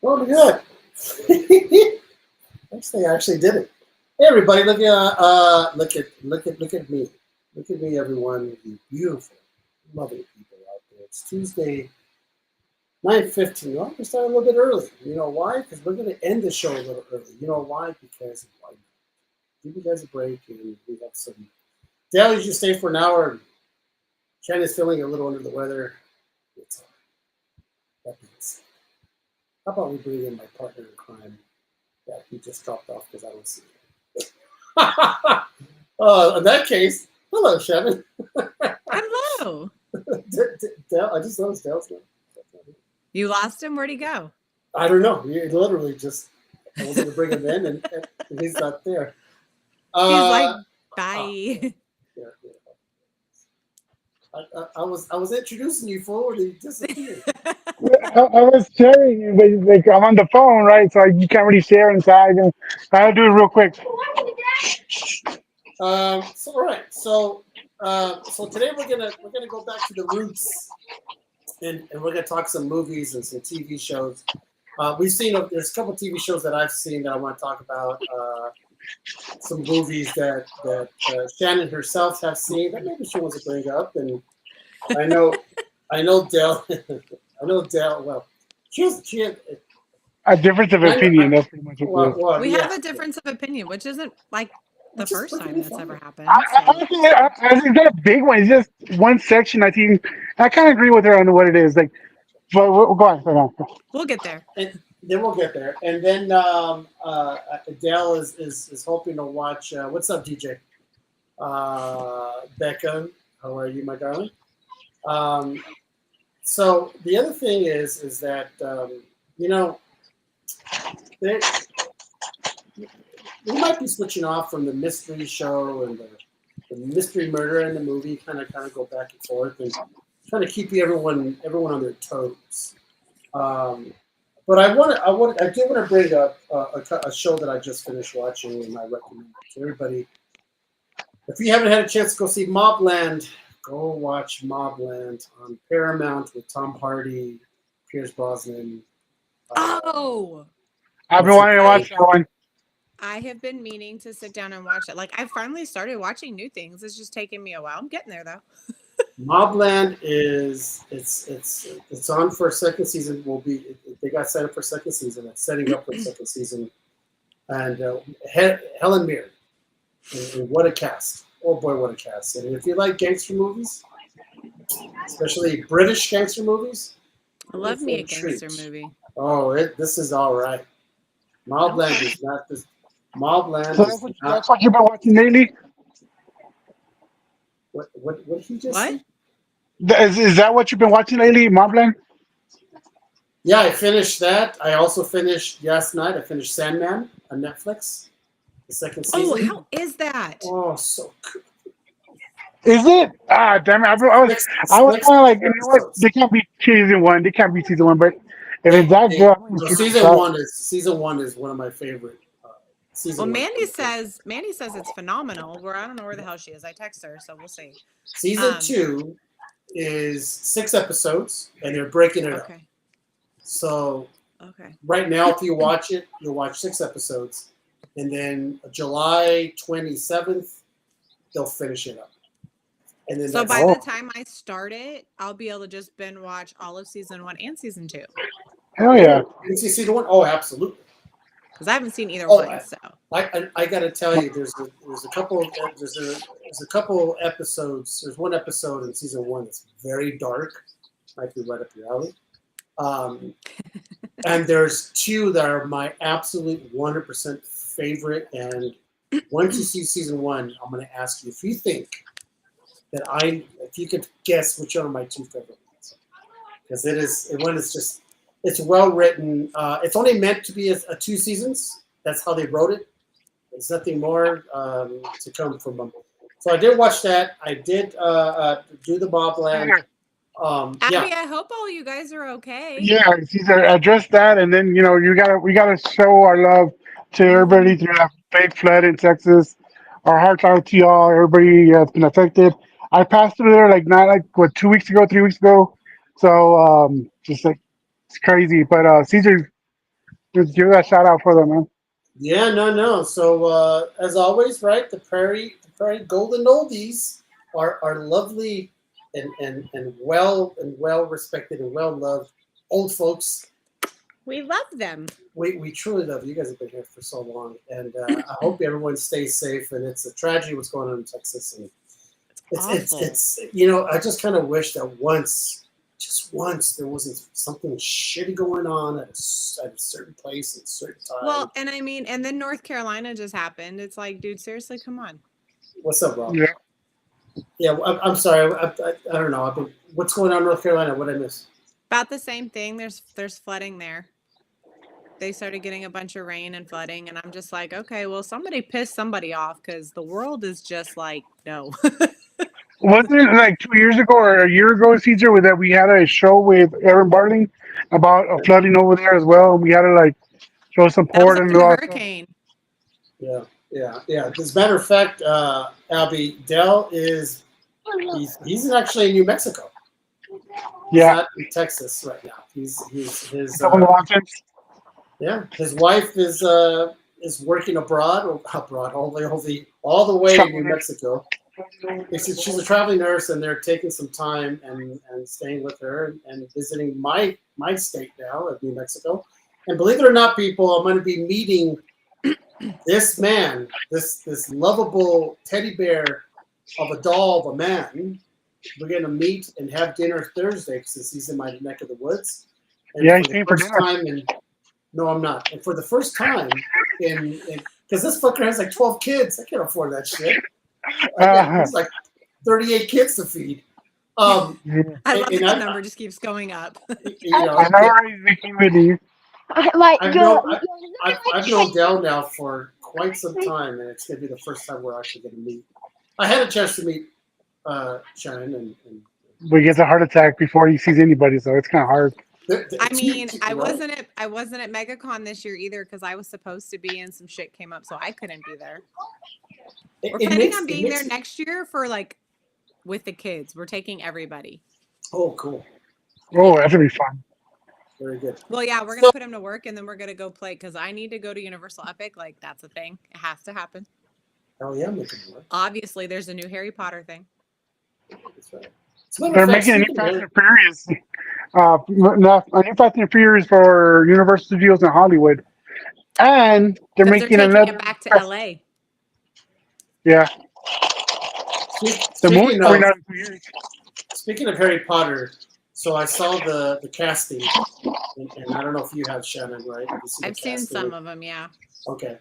Oh, good. Next thing I actually did it. Hey, everybody! Look at me! Look at me, everyone! You beautiful, lovely people out there. It's Tuesday, 9:15. Well, we're starting a little bit early. You know why? Because we're going to end the show a little early. You know why? Because why not? Give you guys a break, and we have some. Dale, you should stay for an hour. Shannon's feeling a little under the weather. It's that means. How about we bring in my partner in crime that he just dropped off because I don't see him. In that case, hello, Shannon. Hello. Dale, I just noticed Dale's name. You lost him? Where'd he go? I don't know. He literally just, I was going to bring him in, and he's not there. He's like, bye. Yeah. I was introducing you forward, and he disappeared. I was sharing you, but like I'm on the phone, right? So you can't really share inside. And I'll do it real quick. So all right. So today we're gonna go back to the roots, and we're gonna talk some movies and some TV shows. We've seen there's a couple TV shows that I've seen that I want to talk about. Some movies that Shannon herself has seen that maybe she wants to bring up, and I know Dell. I know Dell. Well, she had A difference of opinion. That's pretty much what it is. We have a difference of opinion, which isn't like the first time that's ever happened. I think it's not a big one. It's just one section. I think I kind of agree with her on what it is. Like, but go on. We'll get there. And then we'll get there. And then Dale is hoping to watch. What's up, DJ? Becca, how are you, my darling? So the other thing is that we might be switching off from the mystery show and the mystery murder and the movie, kind of go back and forth and trying to keep everyone on their toes. But I do want to bring up a show that I just finished watching, and I recommend it to everybody. If you haven't had a chance to go see Mobland, go watch Mobland on Paramount with Tom Hardy, Pierce Brosnan. I've been wanting to watch that one. I have been meaning to sit down and watch it. Like, I finally started watching new things. It's just taking me a while. I'm getting there though. Mobland it's on for a second season. They got set up for second season. It's setting up for a second season. And Helen Mirren, and what a cast! Oh boy, what a cast! And if you like gangster movies, especially British gangster movies, I love me a gangster movie. Oh, this is all right. Mobland is not this. Mobland. So that's what you've been watching lately. What did he just say? Is that what you've been watching lately, Mobland? Yeah, I finished that. I also finished last night. I finished Sandman on Netflix, the second season. Oh, how is that? Oh, so good. Is it? Ah, damn it! I was kind of like, you know what? They can't be season one. They can't be season one. But if it's that good, season one is one of my favorite. Well, Mandy says it's phenomenal. Where I don't know where the hell she is. I text her, so we'll see. Season 2 is 6 episodes, and they're breaking it up. So right now, if you watch it, you'll watch 6 episodes, and then July 27th, they'll finish it up. And then so by the time I start it, I'll be able to just binge watch all of season 1 and season 2. Hell yeah! You see season 1? Oh, absolutely. Because I haven't seen either one. So I got to tell you, there's a couple episodes. There's one episode in season 1 that's very dark, might be right up your alley. And there's 2 that are my absolute 100% favorite. And once you see season 1, I'm going to ask you if you think that if you could guess which one of my 2 favorite ones, because it's well written. It's only meant to be a 2 seasons. That's how they wrote it. There's nothing more to come from them. So I did watch that. I did do the Mobland. Abby, I hope all you guys are okay. Yeah, Caesar, address that, and then we gotta show our love to everybody through that big flood in Texas. Our hearts out to y'all. Everybody has been affected. I passed through there 3 weeks ago. So just like it's crazy. But Caesar, Just give that shout out for them, man. Yeah, no. So as always, right? The Prairie Golden Oldies are lovely and well respected and well loved old folks. We love them. We truly love you. You guys have been here for so long, and I hope everyone stays safe. And it's a tragedy what's going on in Texas, and Awful. it's I just kind of wish that just once, there wasn't something shitty going on at a certain place at a certain time. Well, and I mean, and then North Carolina just happened. It's like, dude, seriously, come on. What's up, Rob? Yeah. Yeah, I'm sorry. I don't know. What's going on in North Carolina? What I miss? About the same thing. There's flooding there. They started getting a bunch of rain and flooding, and I'm just like, okay, well, somebody pissed somebody off because the world is just like, no. Wasn't it like 2 years ago or a year ago, Caesar, with that we had a show with Aaron Barling about a flooding over there as well? We had to like show That was support and after the all that stuff. hurricane. Yeah. As a matter of fact, Abby Dell he's actually in New Mexico. He's Yeah, not in Texas right now. He's his it's up on the mountains. his wife is working abroad all the way in Traveling New nurse. Mexico. She's a traveling nurse, and they're taking some time and staying with her and visiting my state now of New Mexico. And believe it or not, people, I'm going to be meeting this man, this lovable teddy bear of a doll of a man. We're going to meet and have dinner Thursday since he's in my neck of the woods. And Yeah, for he's the paying for first dinner. time no, I'm not. And for the first time in because this fucker has like 12 kids. I can't afford that shit. He's like 38 kids to feed. Yeah. I love that and the I, number just keeps going up. I know he's making with you. I've known Dell now for quite some time, and it's going to be the first time we're actually going to meet. I had a chance to meet Shannon, and But he gets a heart attack before he sees anybody, so it's kind of hard. I mean, I right? wasn't at MegaCon this year either because I was supposed to be and some shit came up, so I couldn't be there. We're planning on being there next year for like with the kids. We're taking everybody. Oh, cool. Oh, that's gonna be fun. Very good. Well, yeah, we're gonna put him to work and then we're gonna go play because I need to go to Universal Epic. Like that's a thing. It has to happen. Oh yeah, making work. Obviously, there's a new Harry Potter thing. That's right. They're making a new Fast and Furious. A new Fast and Furious for Universal Studios in Hollywood, and they're They're making taking another. it back to LA. Yeah, the movie's Speaking coming of out in 2 years. speaking of Harry Potter, so I saw the casting, and I don't know if you have, Shannon, right? Have you seen the I've seen casting? some of them, yeah. Okay.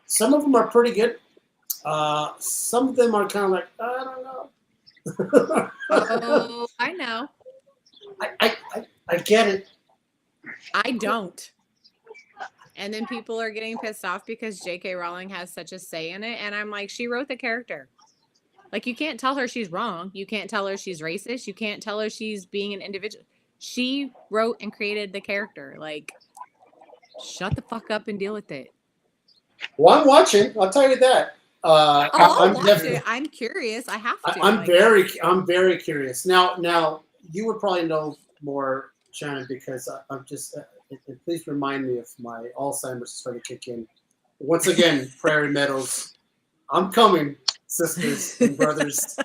Some of them are pretty good. Some of them are kind of like, I don't know. Oh, I know. I get it. I don't. And then people are getting pissed off because J.K. Rowling has such a say in it. And I'm like, she wrote the character. Like, you can't tell her she's wrong. You can't tell her she's racist. You can't tell her she's being an individual. She wrote and created the character. Like, shut the fuck up and deal with it. Well, I'm watching. I'll tell you that. I'll watch it. I'm curious. I have to. I'm very curious. Now, you would probably know more, Shannon, because I'm just. And please remind me if my Alzheimer's is starting to kick in. Once again, Prairie Meadows, I'm coming, sisters and brothers.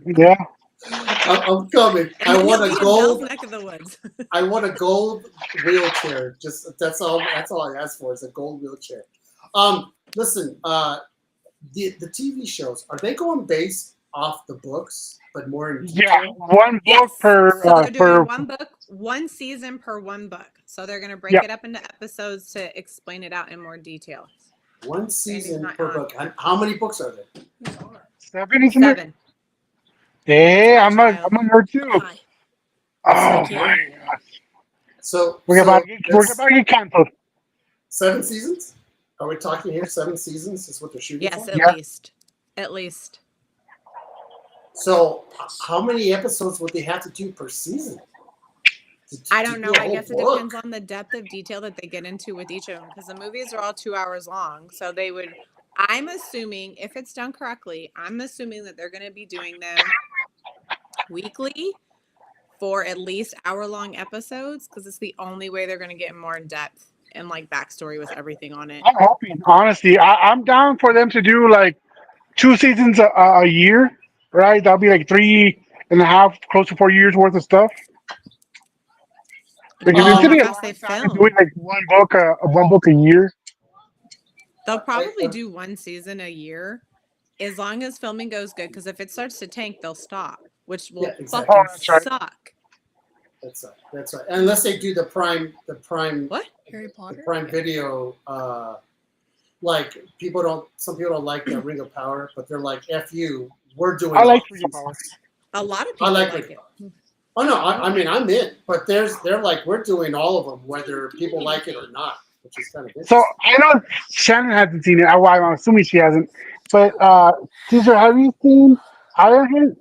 Yeah, I'm coming. I want a Bell's gold. neck of the woods. I want a gold wheelchair. Just that's all I ask for is a gold wheelchair. Listen, the TV shows, are they going based off the books, but more in detail? yeah. One book Yes. per So they're doing per. one book, one season per one book. So they're going to break Yeah. it up into episodes to explain it out in more detail. One season not per on. book. And how many books are there? 7, isn't it? 7. Hey, That's I'm my a nerd too. Hi. Oh So my cute. god, So we're about there's to get canceled. 7 seasons? Are we talking here 7 seasons is what they're shooting Yes, for? at Yeah. least. At least. So how many episodes would they have to do per season? I don't know. do a I whole guess it book? depends on the depth of detail that they get into with each of them because the movies are all 2 hours long. So they would, I'm assuming, if it's done correctly, I'm assuming that they're going to be doing them weekly 4 at least hour-long episodes because it's the only way they're going to get more in depth and like backstory with everything on it. I'm hoping, honestly, I'm down for them to do like 2 seasons a year, right? That'll be like 3.5, close to 4 years worth of stuff. Because Depending it's on how taking a fast long they time film. doing like one book a year. They'll probably do one season a year as long as filming goes good. Because if it starts to tank, they'll stop, which will Yeah, exactly. fucking Oh, that's right. suck. That's right. That's right. Unless they do the Prime, What? Harry the Potter. Prime Video. Like some people don't like the Ring of Power, but they're like, "F you, we're doing." I like all Ring of Power. A lot of I people like like Ring it. of Power. Oh no, I mean I'm in, but they're like we're doing all of them, whether people like it or not, which is kind of interesting. So I know Shannon hasn't seen it. I'm assuming she hasn't. But Caesar, have you seen Ironheart?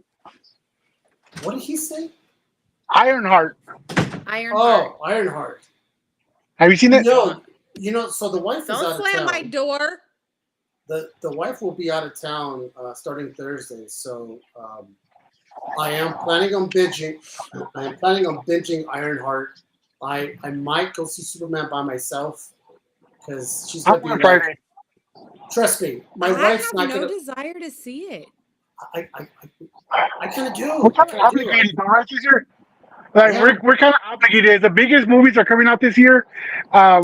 What did he say? Ironheart. Ironheart. Oh, Ironheart. Have you seen it? So the wife is Don't out of slam town. my door. The wife will be out of town starting Thursday, so I am planning on binging. I am planning on binging Ironheart. I might go see Superman by myself because she's I'm gonna on be like, Friday. trust me, my I wife's have not no gonna. desire to see it. I kind of do. We're I kind of kind of do. obligated, though, right, Caesar? Like Yeah. we're kind of obligated. The biggest movies are coming out this year.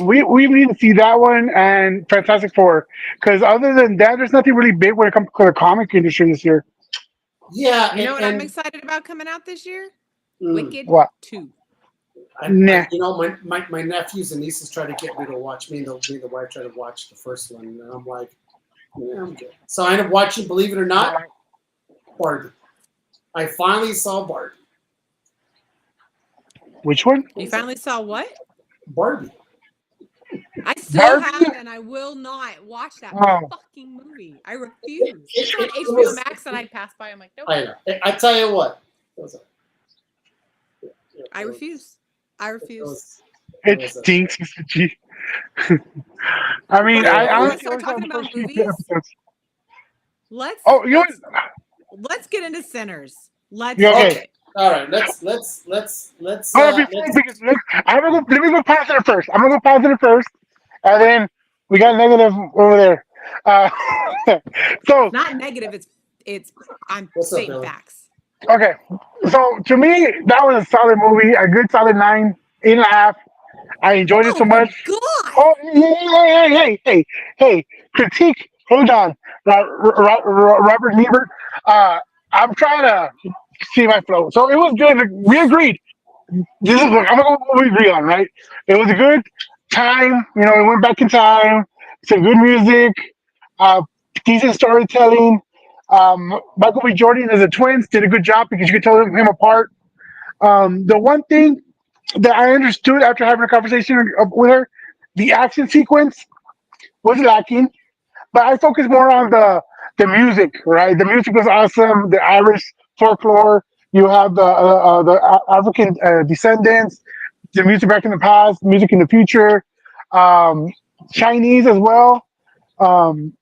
We need to see that one and Fantastic Four. Because other than that, there's nothing really big when it comes to the comic industry this year. Yeah, You know what I'm and excited about coming out this year? mm, Wicked What? 2. Nah. my nephews and nieces try to get me to watch. Me and the wife try to watch the first one, and I'm like, yeah, I'm good. So I ended up watching, believe it or not, Barbie. I finally saw Barbie. Which one? You finally saw what? Barbie. I still Barbie? have, and I will not watch that Oh. fucking movie. I refuse. It's on It HBO was- Max, and I pass by. I'm like, nope. I know. I tell you what. I refuse. I refuse. It stinks, Mr. G. I mean, Yeah. I When we honestly start only saw talking the about first few movies, episodes. Let's Oh, you know what? let's get into Sinners. Let's Yeah, do okay. it. All right. Let's. Hold on, before, because look, let me go positive first. I'm gonna go positive first, and then we got negative over there. Uh, so Not negative. It's I'm What's up, stating Billy? facts. okay, so to me that was a solid movie, a good solid 9, 8.5. I enjoyed it Oh so my much. god! Oh, hey, critique. Hold on, Robert Niebert. I'm trying to see my flow. So it was good. We agreed. This is I'm gonna go with what we agree on, right? It was a good time. It went back in time. Some good music, uh, decent storytelling. Michael B. Jordan as the twins did a good job because you could tell them apart. The one thing that I understood after having a conversation with her, the action sequence was lacking, but I focused more on the music. Right, the music was awesome. The Irish folklore. You have the African descendants, the music back in the past, music in the future, Chinese as well. Um,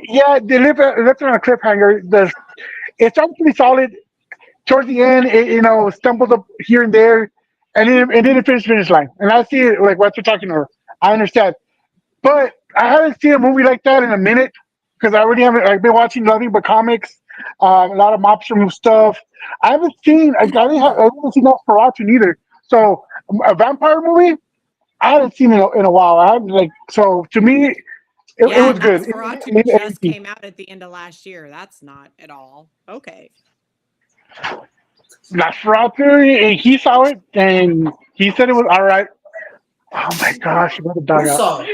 yeah, they left it on a cliffhanger. It started pretty solid. Towards the end, it stumbled up here and there, and it didn't finish line. And I see it like what you're talking about. I understand, but I haven't seen a movie like that in a minute because I already haven't. I've been watching nothing but comics, a lot of mobster stuff. I haven't seen. I haven't seen Nosferatu either. So a vampire movie, I haven't seen in a while. I haven't so to me, it Yeah, was good. Nosferatu just came out at the end of last year. That's not at all okay. Nosferatu, he saw it and he said it was all right. Oh my gosh, you got to Who dog out. saw it?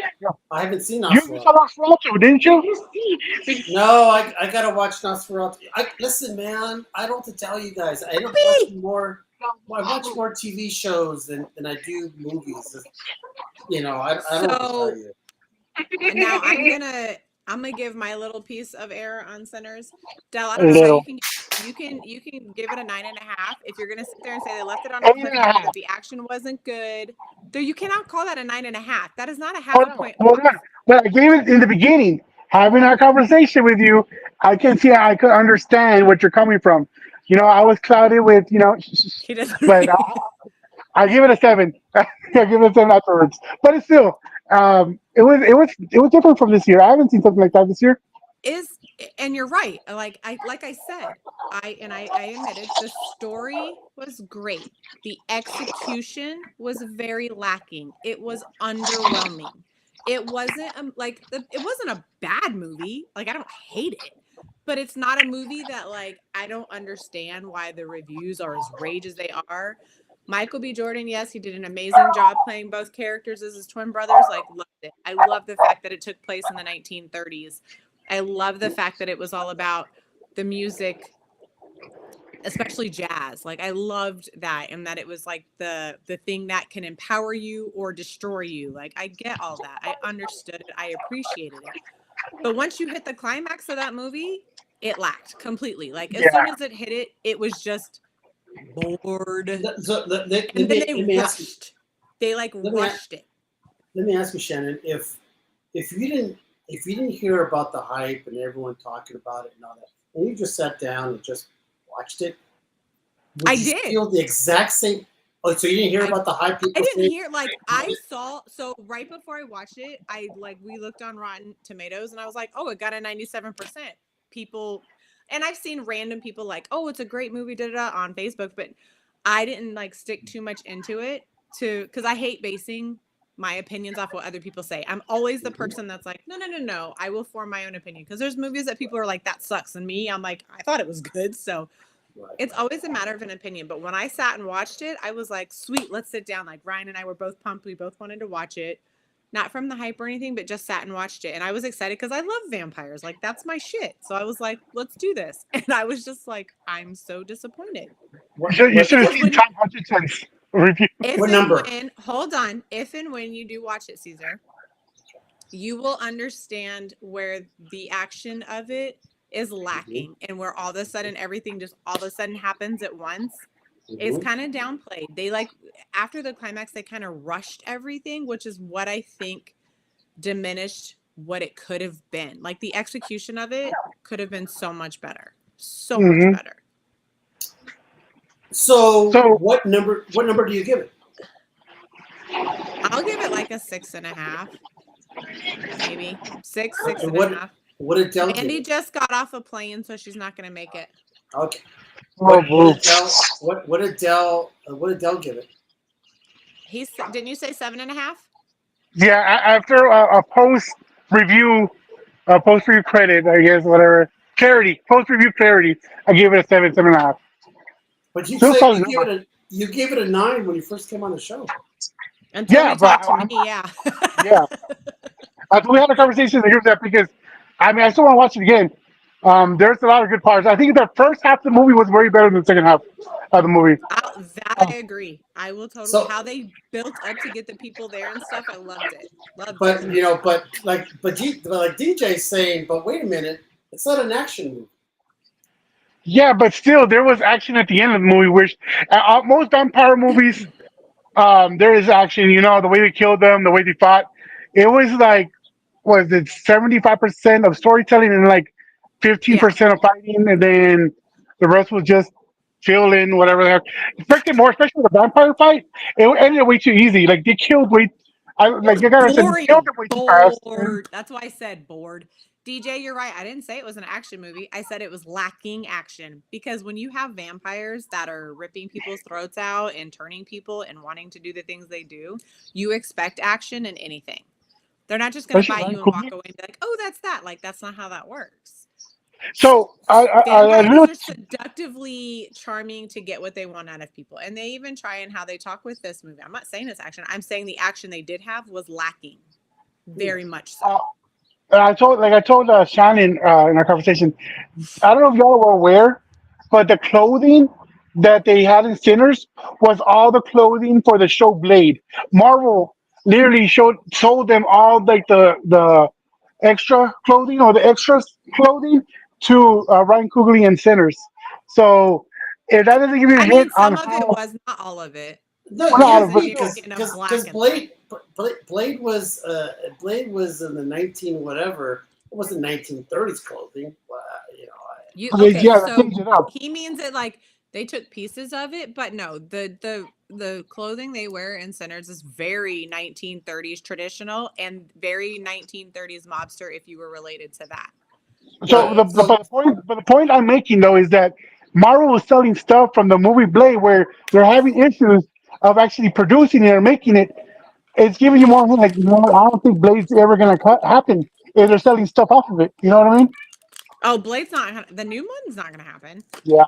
I haven't seen You saw Nosferatu. Nosferatu, didn't you? No, I gotta watch Nosferatu. Listen, man. I don't have to tell you guys. I end up watching more. I watch more TV shows than I do movies. I don't have to tell you. Now I'm gonna give my little piece of error on Sinners. Del, I A don't know how little. you can give it a 9.5 if you're gonna sit there and say they left it on a 8.5. cliffhanger, that the action wasn't good. Though you cannot call that a 9.5. That is not a half Hold a on, point. hold on. But I gave it in the beginning. Having a conversation with you, I can see I could understand what you're coming from. I was clouded with, He doesn't. but I give it a 7. I give it a 7 afterwards. But it's still, it was different from this year. I haven't seen something like that this year. Is and you're right. Like I said, I admitted the story was great. The execution was very lacking. It was underwhelming. It wasn't it wasn't a bad movie. Like I don't hate it, but it's not a movie that like I don't understand why the reviews are as rage as they are. Michael B. Jordan, yes, he did an amazing job playing both characters as his twin brothers. Like, loved it. I love the fact that it took place in the 1930s. I love the fact that it was all about the music, especially jazz. Like I loved that, and that it was like the thing that can empower you or destroy you. Like I get all that. I understood it. I appreciated it. But once you hit the climax of that movie, it lacked completely. Like as soon Yeah. as it hit it, it was just bored. So let And then me, they let me ask you. rushed. They like Let me rushed it. Let me ask you, Shannon, if you didn't hear about the hype and everyone talking about it and all that, and you just sat down and just watched it, would I you did. feel the exact same? Oh, so you didn't hear about the hype? I People didn't saying, hear like I saw so right before I watched it, we looked on Rotten Tomatoes and I was like, oh, it got a 97%. People and I've seen random people like, oh, it's a great movie, on Facebook, but I didn't like stick too much into it because I hate basing my opinions off what other people say. I'm always the person that's like, no, I will form my own opinion because there's movies that people are like, that sucks, and me, I'm like, I thought it was good, so. Right. It's always a matter of an opinion, but when I sat and watched it, I was like, sweet, let's sit down. Like Ryan and I were both pumped. We both wanted to watch it. Not from the hype or anything, but just sat and watched it. And I was excited because I love vampires. Like that's my shit. So I was like, let's do this. And I was just like, I'm so disappointed. You should have Because seen when Tom Hutchinson's review. if What and number? when hold on, if and when you do watch it, Caesar, you will understand where the action of it is lacking and where all of a sudden everything just all of a sudden happens at once. It's kind of downplayed. They like after the climax, they kind of rushed everything, which is what I think diminished what it could have been. Like the execution of it could have been so much better. So much Mhm. better. So, So- what number do you give it? I'll give it like a 6.5. Maybe. Six And and a half. what did Dell give Mandy it? just got off a plane, so she's not gonna make it. Okay. Oh, boo. What did Dell give it? Didn't you say 7.5? Yeah, after a post review credit, I guess, whatever. Post review clarity, I gave it a 7, 7.5. But you Still said solid you gave it a 9 when you first came on the show. Until Yeah, you but talked to me, yeah. Yeah. We had a conversation to hear that because, I still want to watch it again. There's a lot of good parts. I think the first half of the movie was way better than the second half of the movie. I agree. I will totally. So- How they built up to get the people there and stuff, I loved it. Loved But it. but like DJ's saying, but wait a minute, it's not an action movie. Yeah, but still, there was action at the end of the movie, which most vampire movies, there is action. The way they killed them, the way they fought. It was like, was it 75% of storytelling and like 15% of fighting, and then the rest was just fill in whatever the heck. Especially the vampire fight, it ended way too easy. Like they killed way, like you gotta say, they Boring. killed them way too fast. Bored. That's why I said bored. DJ, you're right. I didn't say it was an action movie. I said it was lacking action because when you have vampires that are ripping people's throats out and turning people and wanting to do the things they do, you expect action in anything. They're not just going to Especially bite you and Ryan walk away and be like, oh, that's that. Like, that's not how that works. So I agree Vampires are with seductively charming to get what they want out of people. And they even try in how they talk with this movie. I'm not saying it's action. I'm saying the action they did have was lacking. Very much so. I told Shannon in our conversation. I don't know if y'all were aware, but the clothing that they had in Sinners was all the clothing for the show Blade. Marvel literally sold them all like the extra clothing or the extras clothing to Ryan Coogler and Sinners. So if that doesn't give you a I hint mean, on some of it how, was, not all of it. No, Well, not yeah, out of it. because Blade was in the 19 whatever. It wasn't 1930s clothing. You They, okay? yeah, they So changed it up. he means it like they took pieces of it, but no, the clothing they wear in Sinners is very 1930s traditional and very 1930s mobster. If you were related to that, So Right. So but the point I'm making though is that Marvel was selling stuff from the movie Blade where they're having issues of actually producing it or making it. It's giving you more like, I don't think Blade's ever gonna happen if they're selling stuff off of it. You know what I mean? oh, Blade's not the new one's not gonna happen. Yeah.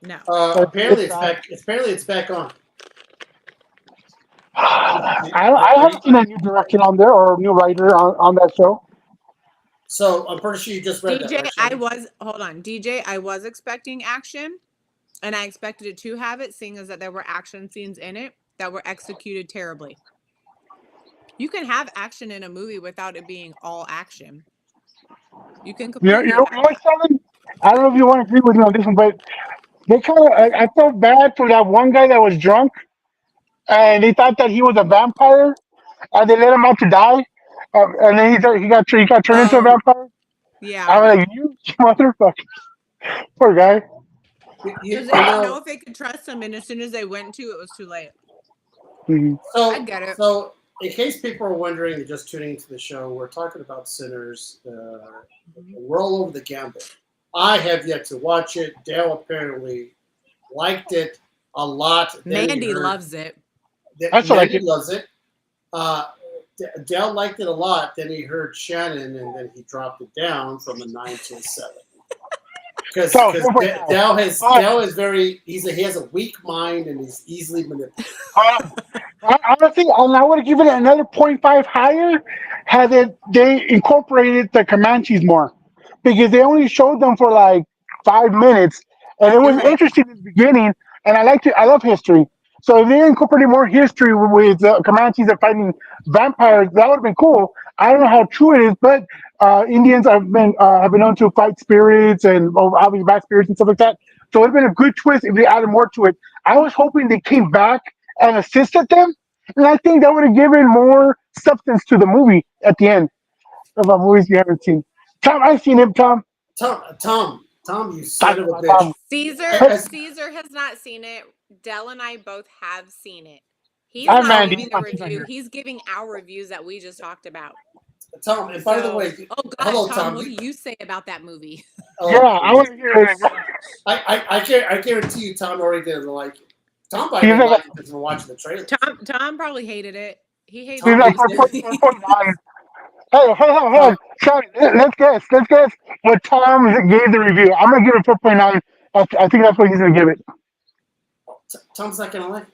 No. apparently It's it's sad. back. Apparently it's back on. I Are you- haven't seen a new director on there or a new writer on that show. So I'm pretty sure you just read that, DJ, right, I Shannon? was hold on. DJ, I was expecting action, and I expected it to have it, seeing as that there were action scenes in it that were executed terribly. You can have action in a movie without it being all action. You can completely You have know what, that. Sheldon? I don't know if you want to agree with me on this one, but they kind of I felt bad for that one guy that was drunk and they thought that he was a vampire and they let him out to die. And then he got turned into a Oh, vampire. yeah. I'm like, you motherfucker, poor guy. Because they You didn't know know, if they could trust him, and as soon as they went to, it was too late. Mhm. I so get it. so in case people are wondering and just tuning into the show, we're talking about Sinners. We're all over the gambit. I have yet to watch it. Dale apparently liked it a lot. Then he Mandy heard loves it. that I still like Mandy it. loves it. Uh, Dale liked it a lot. Then he heard Shannon, and then he dropped it down from a 9 to a 7. Because So, so wait, Dale is very he has a weak mind and he's easily manipulated. uh, honestly, I would have given it another point 0.5 higher had they incorporated the Comanches more, because they only showed them for like 5 minutes, and it You're was right. interesting in the beginning. And I love history, so if they incorporated more history with Comanches and fighting vampires, that would have been cool. I don't know how true it is, but Indians have been known to fight spirits and obviously bad spirits and stuff like that. So it'd been a good twist if they added more to it. I was hoping they came back and assisted them. And I think that would have given more substance to the movie at the end of our movies you haven't seen. Tom, I've seen him, Tom. Tom, you son Talk of a about bitch. Tom. As, Caesar has not seen it. Dell and I both have seen it. He's I'm not Mandy. giving the review. He's giving our reviews that we just talked about. Tom, and by the So, way, oh God, hello, Tom, Tom. what do you say about that movie? Yeah, I want to hear it. I guarantee you, Tom already didn't like it. Tom probably He's didn't like, like it because we're watching the trailer. Tom probably hated it. He hates he's Tom like hates it. 4.9. Hey, hold Tom, on. Sorry, let's guess. Let's guess what Tom gave the review. I'm gonna give it 4.9. I think that's what he's gonna give it. Tom's not gonna like it.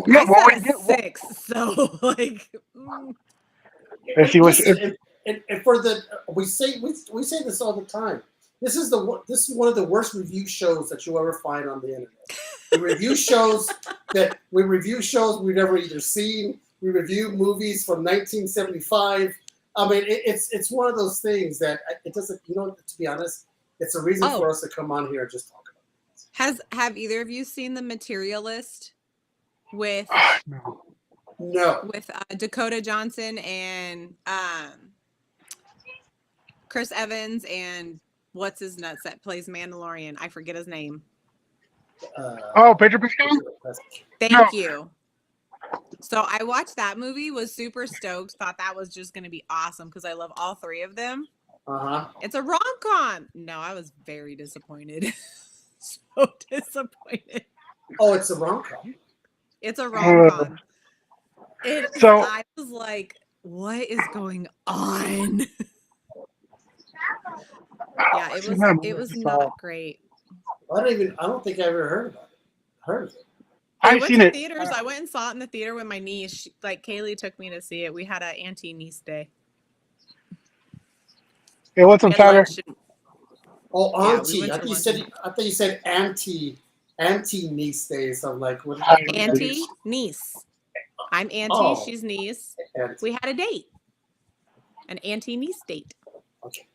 Yeah, I what would said you a get? 6, so like, Let's see what. Listen, and for the we say this all the time. This is one of the worst review shows that you'll ever find on the internet. We review shows we've never either seen. We review movies from 1975. I mean, it's one of those things that it doesn't. To be honest, it's a reason for us to come on here and just talk about it. have either of you seen The Materialist with No. Dakota Johnson and Chris Evans and what's his nuts that plays Mandalorian? I forget his name. Pedro Pascal. Thank you. So I watched that movie, was super stoked, thought that was just going to be awesome because I love all three of them. It's a rom-com. No, I was very disappointed. So disappointed. Oh, it's a rom-com. It's a rom-com. So I was like, what is going on? Yeah, it was not great. I don't think I ever heard about it. Heard of it. I've seen it. Theaters. I went and saw it in the theater with my niece. Kaylee took me to see it. We had an auntie-niece day. Hey, what's up, Tyler? Oh, auntie. Yeah, I thought you said niece day. So I'm like, what? Auntie, niece. I'm auntie. Oh. She's niece. Auntie. We had a date. An auntie-niece date. Okay.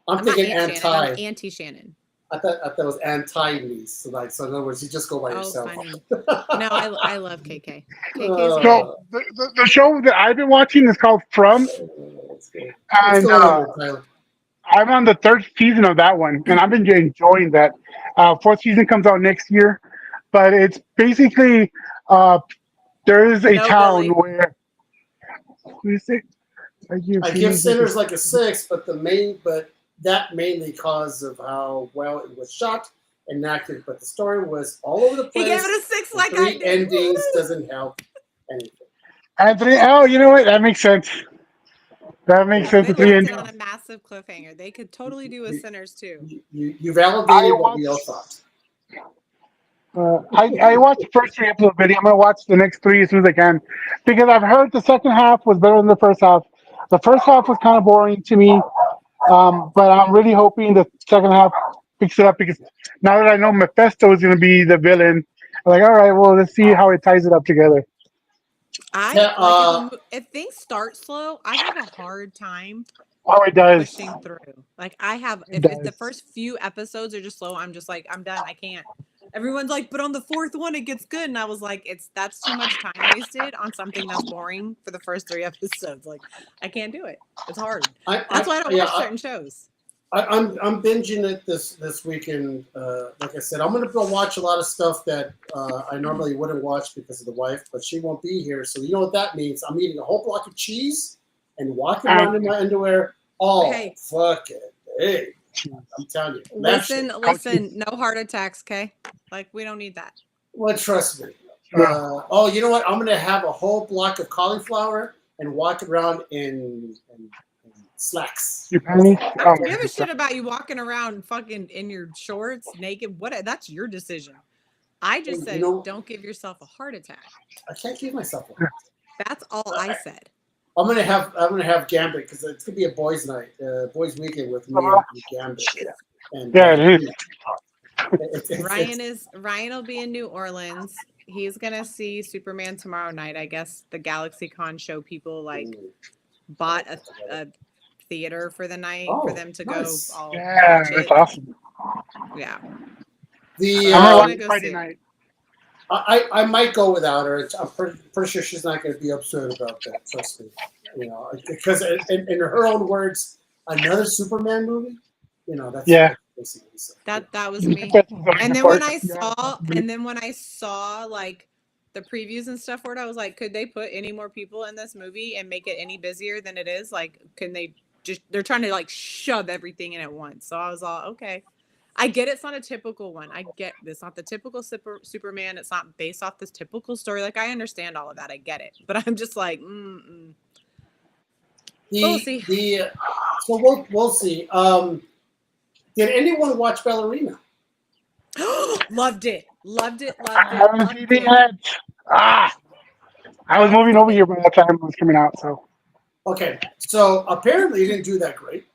I'm thinking not anti. Shannon, I'm Auntie Shannon. I thought it was anti-niece. So in other words, you just go by yourself. Funny. No, I love KK. KK's So the show that I've been watching is called From. That's good. And Tyler? I'm on the third season of that one, and I've been enjoying that. Fourth season comes out next year, but it's basically uh, there is a No, town Billy. where what do you say? I give Sinners like a 6, but that mainly because of how well it was shot and acted. But the story was all over the He gave place. it a 6 The like I three did. endings Woo! doesn't help anything. Anthony. Oh, you know what? That makes sense. That makes It's sense. The been three left endings. on a massive cliffhanger. They could totally do a You, Sinners too. you I validated what we all watched. thought. I watched the first three episodes. Video. I'm gonna watch the next three as soon as I can, because I've heard the second half was better than the first half. The first half was kind of boring to me, but I'm really hoping the second half picks it up because now that I know Mephisto is gonna be the villain, I'm like, all right, well, let's see how it ties it up together. I Yeah, like if things start slow, I have a hard time Oh, it does. pushing through. Like I have It if the does. first few episodes are just slow, I'm just like I'm done. I can't. Everyone's like, but on the fourth one it gets good, and I was like, that's too much time wasted on something that's boring for the first 3 episodes. Like I can't do it. It's hard. That's why I don't watch certain shows. I'm binging it this weekend. Like I said, I'm gonna go watch a lot of stuff that I normally wouldn't watch because of the wife, but she won't be here. So you know what that means? I'm eating a whole block of cheese and walking around in my underwear all Hey. fucking day. I'm telling you. Listen, no heart attacks, okay? Like we don't need that. Well, trust me. No. Oh, you know what? I'm gonna have a whole block of cauliflower and walk around in slacks. You pay me? I Oh, don't give man. a shit about you walking around fucking in your shorts naked. What? That's your decision. I just said don't give yourself a heart attack. I can't give myself one. That's all I said. I'm gonna have Gambit because it's gonna be a boys' night, boys' weekend with me and Gambit. And Yeah, it is. Ryan will be in New Orleans. He's gonna see Superman tomorrow night. I guess the GalaxyCon show people bought a theater for the night for them to go all Yeah, watch that's it. awesome. Yeah. The I'm gonna gonna watch go Friday see it. night. I might go without her. I'm pretty sure she's not going to be upset about that. Trust me. You know, because in her own words, another Superman movie. You know, that's basically so. That was me. And then when I saw like the previews and stuff for it, I was like, could they put any more people in this movie and make it any busier than it is? Like, can they they're trying to like shove everything in at once. So I was all, okay. I get it's not a typical one. I get it's not the typical Superman. It's not based off this typical story. Like I understand all of that. I get it. But I'm just like, we'll see. So we'll see. Did anyone watch Ballerina? Loved it. I haven't seen it yet. I was moving over here by the time it was coming out. So okay, so apparently it didn't do that great.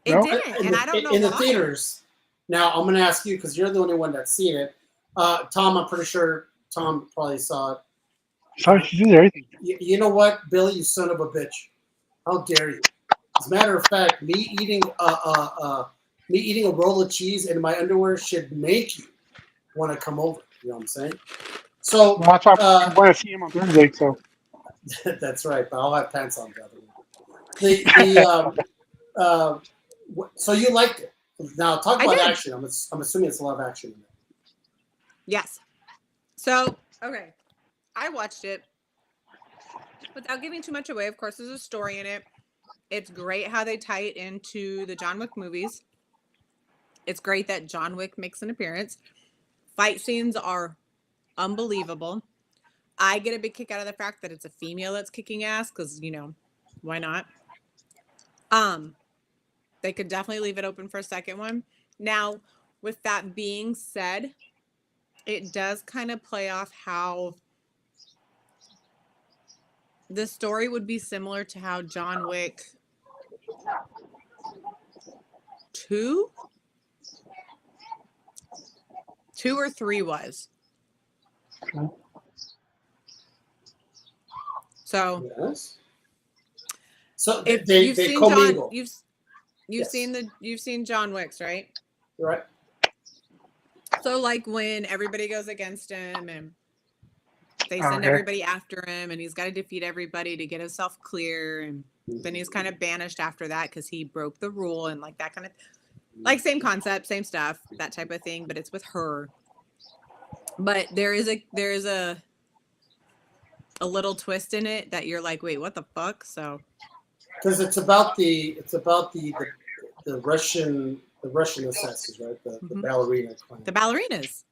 It didn't, and I don't know in why. the theaters. Now I'm going to ask you because you're the only one that's seen it. Tom, I'm pretty sure Tom probably saw it. Sorry, she did everything. You know what, Billy, you son of a bitch! How dare you? As a matter of fact, me eating a roll of cheese in my underwear should make you want to come over. You know what I'm saying? So Well, that's why I want to see him on Thursday. So that's right, but I'll have pants on, brother. So you liked it. Now talk about action. I'm assuming it's a lot of action in there. Yes. So okay, I watched it without giving too much away. Of course, there's a story in it. It's great how they tie it into the John Wick movies. It's great that John Wick makes an appearance. Fight scenes are unbelievable. I get a big kick out of the fact that it's a female that's kicking ass because, why not? They could definitely leave it open for a second one. Now, with that being said, it does kind of play off how the story would be similar to how John Wick 2 or 3 was. So, yes. So if they you've seen commingle. you've seen John Wick's, right? Right. So like when everybody goes against him and they send Okay. everybody after him, and he's got to defeat everybody to get himself clear, and then he's kind of banished after that because he broke the rule and like that kind of like same concept, same stuff, that type of thing, but it's with her. But there is a little twist in it that you're like, wait, what the fuck? So Because it's about the Russian assassins, right? The Mhm. ballerina clan. the ballerinas.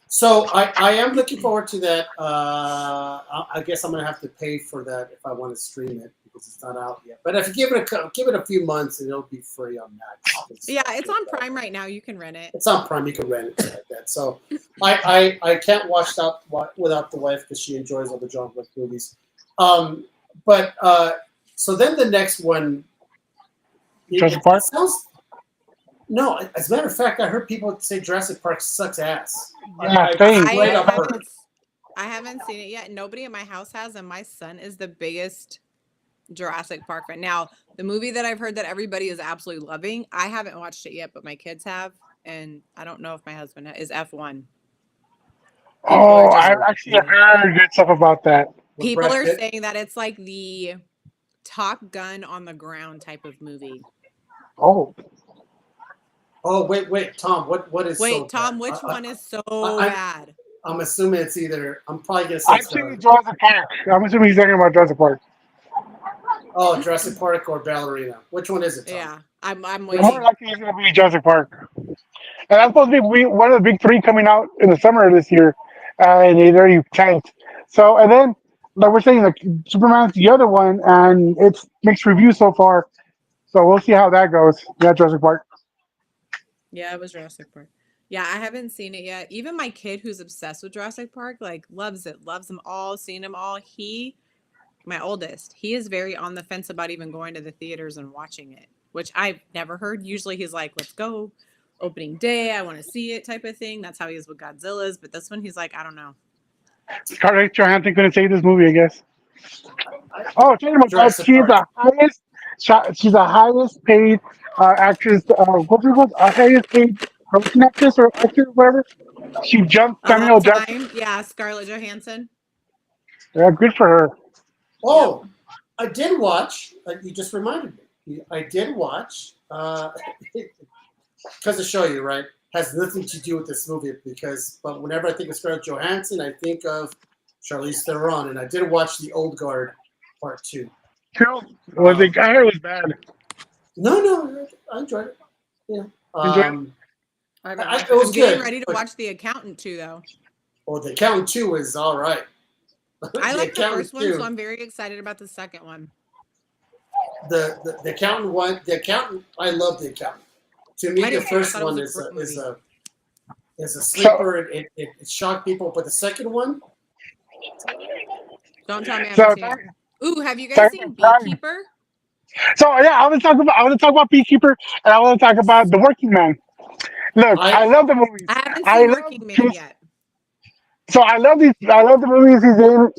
So I am looking forward to that. I guess I'm gonna have to pay for that if I want to stream it because it's not out yet. But if you give it a few months, and it'll be free on Max. Yeah, it's on Prime right now. You can rent it. It's on Prime. You can rent it like that. So I can't watch that without the wife because she enjoys all the John Wick movies. But so then the next one. Jurassic Park? No, as a matter of fact, I heard people say Jurassic Park sucks ass. Yeah, same. Straight up heard. I haven't seen it yet. Nobody in my house has, and my son is the biggest Jurassic Park fan. Now, the movie that I've heard that everybody is absolutely loving, I haven't watched it yet, but my kids have, and I don't know if my husband is F1. Oh, I've actually heard good stuff about that. With People Brad are Pitt? saying that it's like the Top Gun on the ground type of movie. Oh, Oh wait, Tom. What is? Wait, so Tom, bad? which one is so I- bad? I'm assuming it's either. I'm probably gonna say. I've seen Jurassic Park. I'm assuming he's talking about Jurassic Park. Oh, Jurassic Park or Ballerina. Which one is it, Tom? Yeah, I'm More waiting. likely he's going to be Jurassic Park. And that's supposed to be one of the big three coming out in the summer of this year. And it already tanked. So, and then, like we're saying, like Superman's the other one, and it's mixed reviews so far. So we'll see how that goes. Yeah, Jurassic Park. Yeah, it was Jurassic Park. Yeah, I haven't seen it yet. Even my kid who's obsessed with Jurassic Park, like loves it, loves them all, seen them all. My oldest, he is very on the fence about even going to the theaters and watching it, which I've never heard. Usually he's like, let's go. Opening day, I want to see it type of thing. That's how he is with Godzilla's. But this one, he's like, I don't know. Scarlett Johansson couldn't save this movie, I guess. Oh, talking about that, Jurassic she's Park. she's the highest paid actress. What's it called? Highest paid Russian actress or actor, whatever. She jumped Of Samuel all Jackson. time, yeah, Scarlett Johansson. Yeah, good for her. Oh, I did watch. You just reminded me. I did watch. Because to show you, right, has nothing to do with this movie. But whenever I think of Scarlett Johansson, I think of Charlize Theron, and I did watch The Old Guard Part 2. Cool. Was it? I heard it was bad. No, I enjoyed it. Yeah. Enjoyed it? I'm it was getting good, ready to but- watch The Accountant too, though. Well, The Accountant 2 is all right. I like the Accountant first one, 2, so I'm very excited about the second one. the Accountant one. The Accountant, I love The Accountant. To me, I the do too. I first thought it one was a great is a sleeper. It shocked people, but the second one, Don't tell me I So, haven't seen it. Ooh, have you guys Sorry, seen sorry. Beekeeper? so yeah, I want to talk about Beekeeper, and I want to talk about The Working Man. Look, I love the movies. I haven't I seen love Working Man his- yet. So I love these. I love the movies he's in.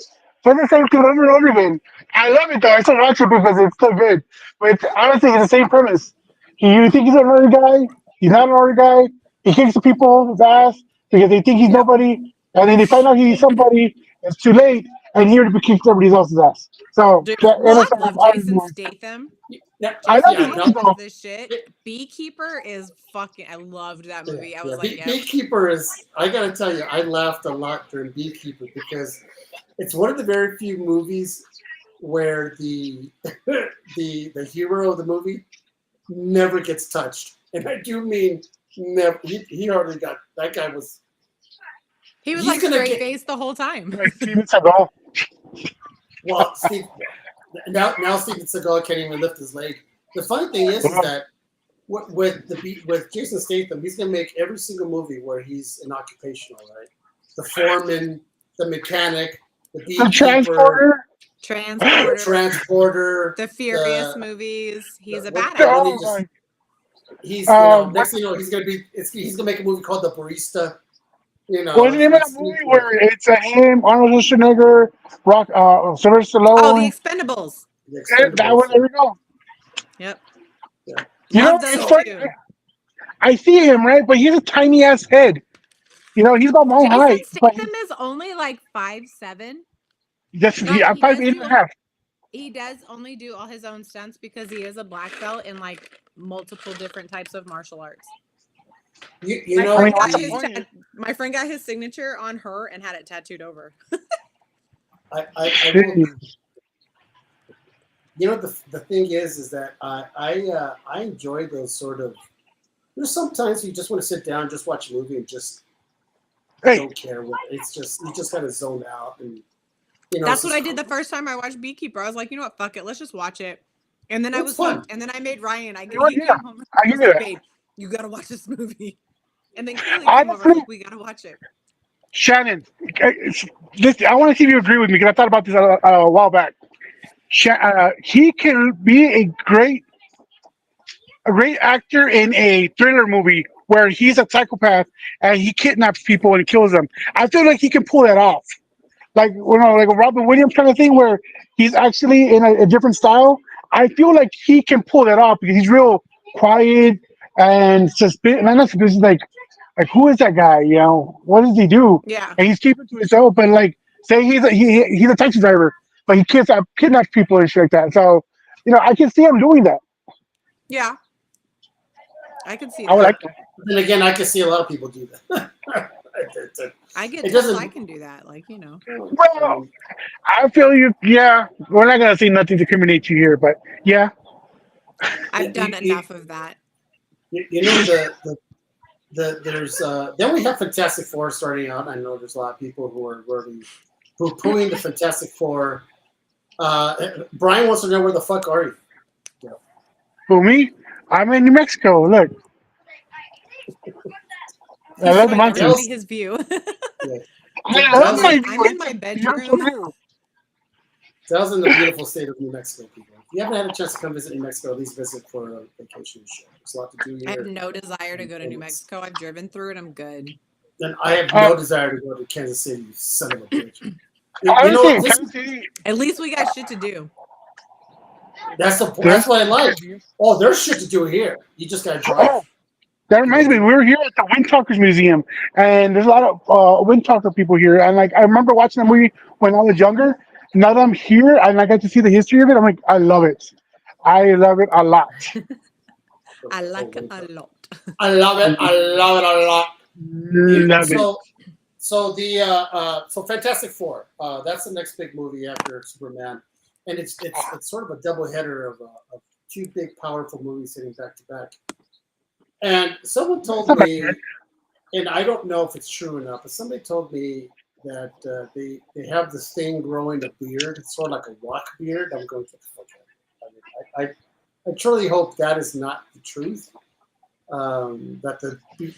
For the same thing over and over again. I love it though. I still watch it because it's so good. But honestly, it's the same premise. You think he's an ordinary guy. He's not an ordinary guy. He kicks the people's ass because they think he's Yep. nobody, and then they find out he's somebody. It's too late, and here to kick somebody else's ass. So Dude, that- well, and it's I love all Jason movies. Statham. I love yeah, it. no, Jason Love this shit. Beekeeper is fucking. I loved that movie. I was like, yeah. Beekeeper is. I gotta tell you, I laughed a lot during Beekeeper because it's one of the very few movies where the the hero of the movie never gets touched, and I do mean never. He hardly got. That guy was. He was He's like gonna straight get- faced the whole time. Like Steven Seagal. Well, Steve, now Steven Seagal can't even lift his leg. The funny thing is that with Jason Statham, he's gonna make every single movie where he's an occupational, right? The foreman, the mechanic, the The beekeeper, transporter. transporter. The Furious the- movies. He's a what- badass. what- Oh, just- my. He's Um, next thing you know he's gonna make a movie called The Barista. You know, What's the name of that it's- movie where it's him, Arnold Schwarzenegger, Sylvester Stallone? Oh, The Expendables. That one. There we go. Yep. You know, Love those it's funny. two. I see him right, but he has a tiny ass head. You know, he's about my Jason height, but Statham is only like 5'7". yeah, I'm He five does eight do and a half. he does only do all his own stunts because he is a black belt in like multiple different types of martial arts. You My know, I mean, friend got what's the his point? my friend got his signature on her and had it tattooed over. I will. You know, the thing is that I enjoy those sort of. There's sometimes you just want to sit down, just watch a movie, and just Hey, don't care what it's just. You just kind of zone out, and That's it's what I just did the cool. first time I watched Beekeeper. I was like, you know what, fuck it, let's just watch it. And then I It's was fun. hooked. And then I made Ryan. you know what? He Yeah, came home and I I hear was like, that. babe, you gotta watch this movie. And then Kaylee came over. I was Honestly, like, we gotta watch it. Shannon, I want to see if you agree with me because I thought about this a while back. He can be a great actor in a thriller movie where he's a psychopath and he kidnaps people and kills them. I feel like he can pull that off. Like a Robin Williams kind of thing where he's actually in a different style. I feel like he can pull that off because he's real quiet and suspicious. Not suspicious, like who is that guy? You know, what does he do? Yeah. And he's keeping to himself. But like, say he's a taxi driver, but he kidnaps people and shit like that. So I can see him doing that. Yeah. I could see I would that. like that. Then again, I can see a lot of people do that. I get It told doesn't. I can do that. Like, I Well, mean, I feel you. Yeah, we're not gonna say nothing to criminate you here, but yeah. I've done enough of that. you know there's then we have Fantastic Four starting out. I know there's a lot of people who are really poo-pooing the Fantastic Four. Brian wants to know where the fuck are you? Yeah. For me, I'm in New Mexico. Look, I He's love the showing everybody mountains. his view. Yeah. I love Dell's, my I'm view. in my It's natural bedroom. view. Dell's in the beautiful state of New Mexico, people. If you haven't had a chance to come visit New Mexico, at least visit for a vacation show. There's a lot to do I have here. no desire to go to New Mexico. I've driven through it. I'm good. And I have no desire to go to Kansas City, you son of a bitch. Honestly, This, Kansas City. At least we got shit to do. that's what I like. Oh, there's shit to do here. You just gotta drive. Oh, that reminds me. We were here at the Wind Talkers Museum, and there's a lot of Wind Talker people here. And like, I remember watching the movie when I was younger. Now that I'm here and I got to see the history of it, I'm like, I love it. I love it a lot. I like it a lot. I love it. I love it a lot. Love it. So Fantastic Four. That's the next big movie after Superman, and it's sort of a double header of two big powerful movies sitting back to back. And someone told me, and I don't know if it's true enough, but somebody told me that they have this thing growing a beard. It's sort of like a rock beard. I'm going to fuck it. I truly hope that is not the truth. That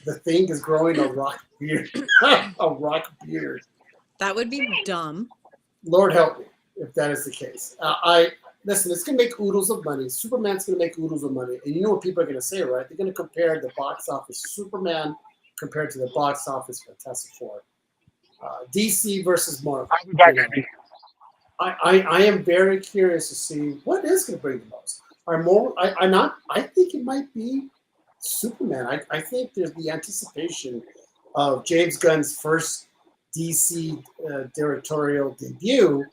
the thing is growing a rock beard. A rock beard. That would be dumb. Lord help me if that is the case. Listen, it's gonna make oodles of money. Superman's gonna make oodles of money, and you know what people are gonna say, right? They're gonna compare the box office Superman compared to the box office Fantastic Four. DC versus Marvel. I'll be back, Andy. I am very curious to see what is going to bring the most. I think it might be Superman. I think there's the anticipation of James Gunn's first DC directorial debut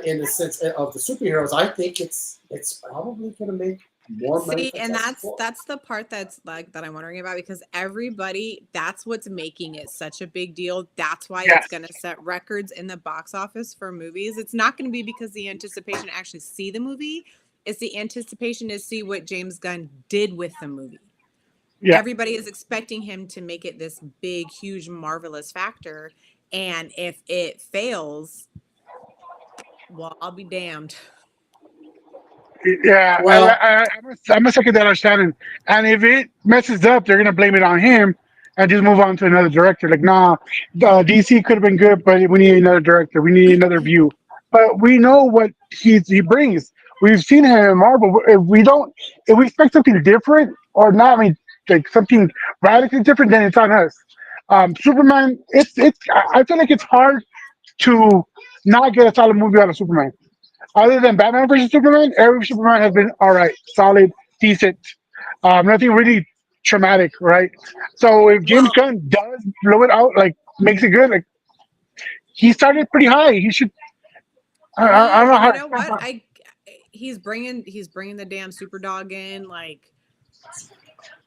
in the sense of the superheroes. I think it's probably going to make more money. See, and that's the part that's like that I'm wondering about because everybody, that's what's making it such a big deal. That's why it's going to set records in the box office for movies. It's not going to be because the anticipation to actually see the movie. It's the anticipation to see what James Gunn did with the movie. Yeah. Everybody is expecting him to make it this big, huge, marvelous factor. And if it fails, well, I'll be damned. Yeah, well, I'm a second that on Shannon. And if it messes up, they're gonna blame it on him and just move on to another director. Like, nah, DC could have been good, but we need another director. We need another view. But we know what he brings. We've seen him in Marvel. If we expect something different or not, I mean, like something radically different, then it's on us. Superman, I feel like it's hard to not get a solid movie out of Superman. Other than Batman versus Superman, every Superman has been all right, solid, decent. Nothing really traumatic, right? So if James Well, Gunn does blow it out, like makes it good, like he started pretty high. He should. I don't know and how. you know what? He's bringing the damn super dog in. Like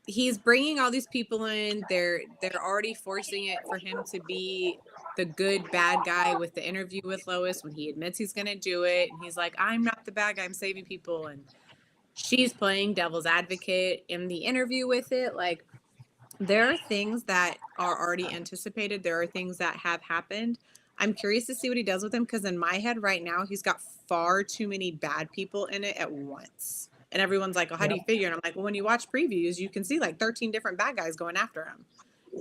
he's bringing all these people in. They're already forcing it for him to be the good bad guy with the interview with Lois when he admits he's going to do it, and he's like, "I'm not the bad guy. I'm saving people." And she's playing devil's advocate in the interview with it. Like there are things that are already anticipated. There are things that have happened. I'm curious to see what he does with him because in my head right now, he's got far too many bad people in it at once. And everyone's like, well, how do you figure? And I'm like, well, when you watch previews, you can see like 13 different bad guys going after him.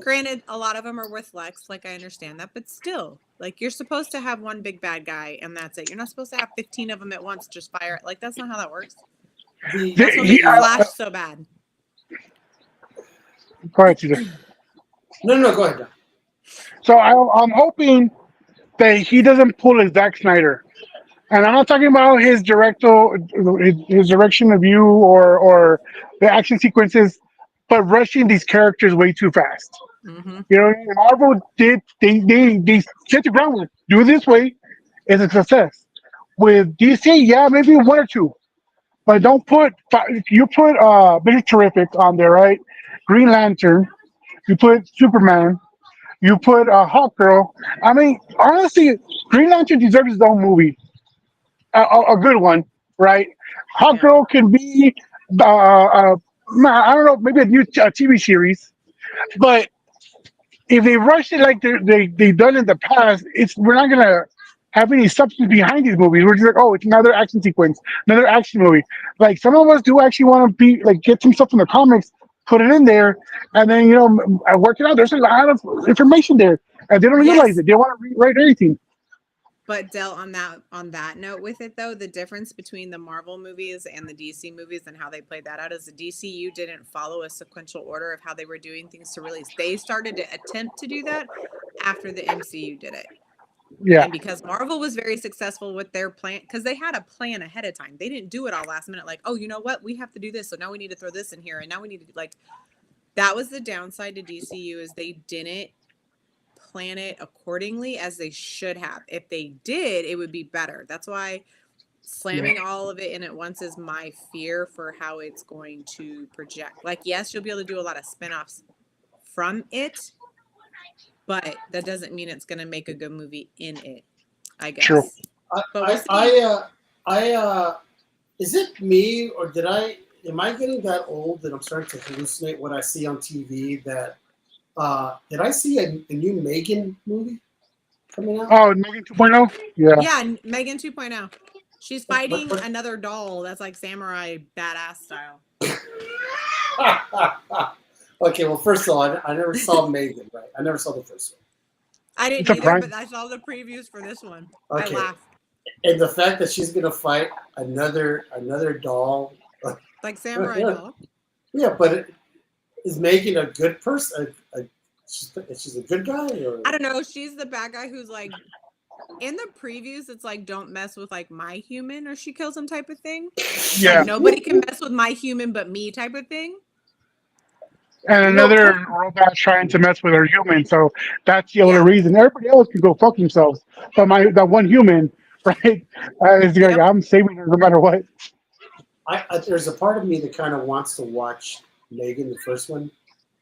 Granted, a lot of them are with Lex, like I understand that, but still, like you're supposed to have one big bad guy and that's it. You're not supposed to have 15 of them at once, just fire. Like that's not how that works. The, That's what makes Flash so bad. Go ahead, Caesar. no, go ahead. Don. So I'm hoping that he doesn't pull a Zack Snyder, and I'm not talking about his direction of you or the action sequences, but rushing these characters way too fast. Mm-hmm. You know, Marvel did they set the groundwork. Do it this way, it's a success. With DC, yeah, maybe one or two, but don't put you put Mr. Terrific on there, right? Green Lantern, you put Superman, you put Hawk Girl. I mean, honestly, Green Lantern deserves his own movie, a good one, right? Hawk Yeah. Girl can be, I don't know, maybe a new TV series, but if they rush it like they've done in the past, we're not gonna have any substance behind these movies. We're just like, oh, it's another action sequence, another action movie. Like some of us do actually want to be like get some stuff from the comics, put it in there, and then work it out. There's a lot of information there, and they don't realize Yes. it. They want to rewrite everything. But Del, on that note with it though, the difference between the Marvel movies and the DC movies and how they played that out is the DCU didn't follow a sequential order of how they were doing things to release. They started to attempt to do that after the MCU did it. Yeah, And because Marvel was very successful with their plan, because they had a plan ahead of time. They didn't do it all last minute, like, oh, you know what? We have to do this. So now we need to throw this in here. And now we need to like that was the downside to DCU is they didn't plan it accordingly as they should have. If they did, it would be better. That's why slamming all of it in at once is my fear for how it's going to project. Like, yes, you'll be able to do a lot of spinoffs from it, but that doesn't mean it's going to make a good movie in it, I guess. true. But we'll see. Is it me or am I getting that old that I'm starting to hallucinate what I see on TV that did I see a new Megan movie coming out? Oh, Megan 2.0. Yeah. Yeah, Megan 2.0. She's fighting another doll that's like samurai badass style. Okay, well, first of all, I never saw Megan, right? I never saw the first one. I didn't It's a either, crime. but I saw the previews for this one. Okay. I laughed. And the fact that she's gonna fight another doll. Like samurai doll. Yeah, but is Megan a good person? She's a good guy, or I don't know. She's the bad guy who's like in the previews. It's like don't mess with like my human, or she kills him type of thing. Yeah. Like, nobody can mess with my human but me type of thing. And another robot trying to mess with our human, so that's the only Yeah. reason. Everybody else can go fuck themselves, but that one human, right? Is like, Yep. I'm saving her no matter what. There's a part of me that kind of wants to watch Megan, the first one,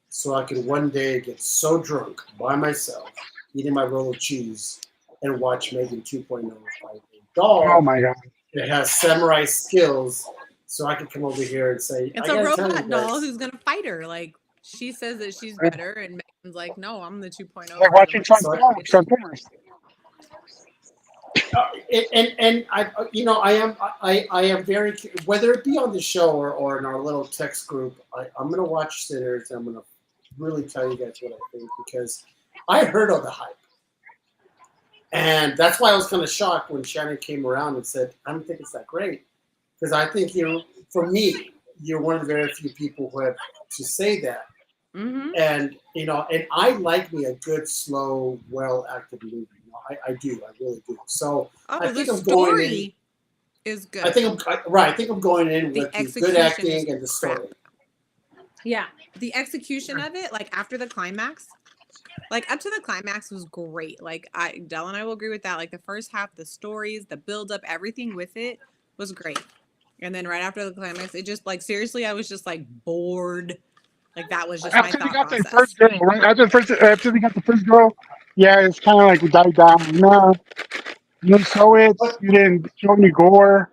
so I can one day get so drunk by myself, eating my roll of cheese, and watch Megan 2.0 fight a doll Oh my god! that has samurai skills, so I can come over here and say, It's I a gotta tell robot you doll guys, who's gonna fight her. Like she says that she's better, and Megan's like, "No, I'm the 2.0." Like watching So Transformers. and I am very, whether it be on the show or in our little text group, I'm gonna watch Sinners and I'm gonna really tell you guys what I think, because I heard of the hype, and that's why I was kind of shocked when Shannon came around and said, I don't think it's that great, because I think for me, you're one of the very few people who have to say that. Mm-hmm. And and I like me a good, slow, well acted movie. I do, I really do. So I think the I'm going in. story is good. I think I'm going in The with the good execution acting is and the story. Yeah, the execution of it, like after the climax, like up to the climax was great. Like Dell and I will agree with that. Like the first half, the stories, the build up, everything with it was great. And then right after the climax, it just like seriously, I was just like bored. Like that was just my After they thought got the process. first girl, right? After they got the first girl, yeah, it's kind of like we died down. No, you didn't show it. But You didn't show any gore.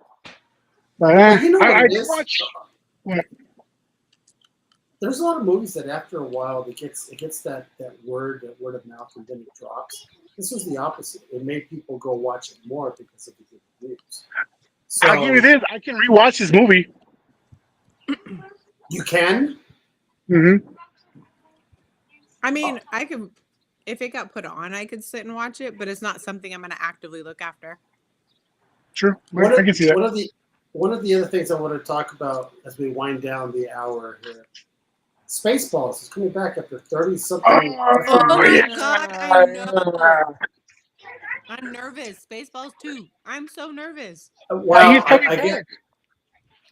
But well, you know what I it did is. watch. What? There's a lot of movies that after a while it gets that word of mouth and then it drops. This was the opposite. It made people go watch it more because of the good reviews. I'll give you So this. I can rewatch this movie. you can. Hmm. I mean, I could if it got put on, I could sit and watch it, but it's not something I'm going to actively look after. True. One I of can see that. one of the other things I want to talk about as we wind down the hour here. Spaceballs is coming back after 30 something Oh Oh my yeah. god, I know. I'm nervous. Spaceballs 2. I'm so nervous. He's Well, coming I get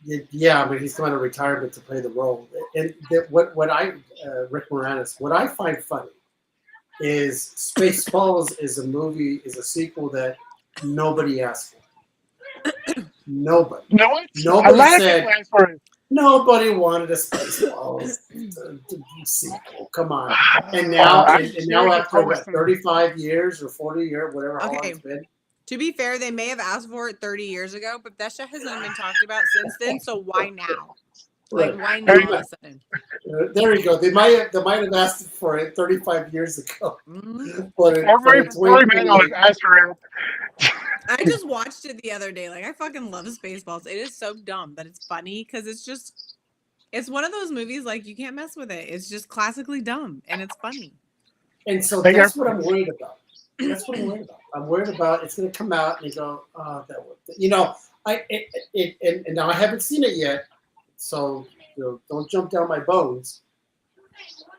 back. yeah. I mean, he's coming out of retirement to play the role. And what I Rick Moranis, what I find funny is Spaceballs is a sequel that nobody asked for. Nobody. You know what? A Nobody lot of people said asked for it. nobody wanted a Spaceballs sequel. Come on. And I'm now sure the after what, poster. 35 years or 40 years, whatever how long Okay. it's been. To be fair, they may have asked for it 30 years ago, but that shit hasn't been talked about since then. So why now? Like, Right. why now all of a sudden? There you go. They might have asked for it 35 years ago. Mhm. But Every in man always 2028, asked for it. I just watched it the other day. Like, I fucking love Spaceballs. It is so dumb, but it's funny because it's one of those movies, like, you can't mess with it. It's just classically dumb and it's funny. and so They got that's what I'm worried about. That's what I'm worried about. I'm worried about it's going to come out and you go, oh, that was, and now I haven't seen it yet, so don't jump down my bones.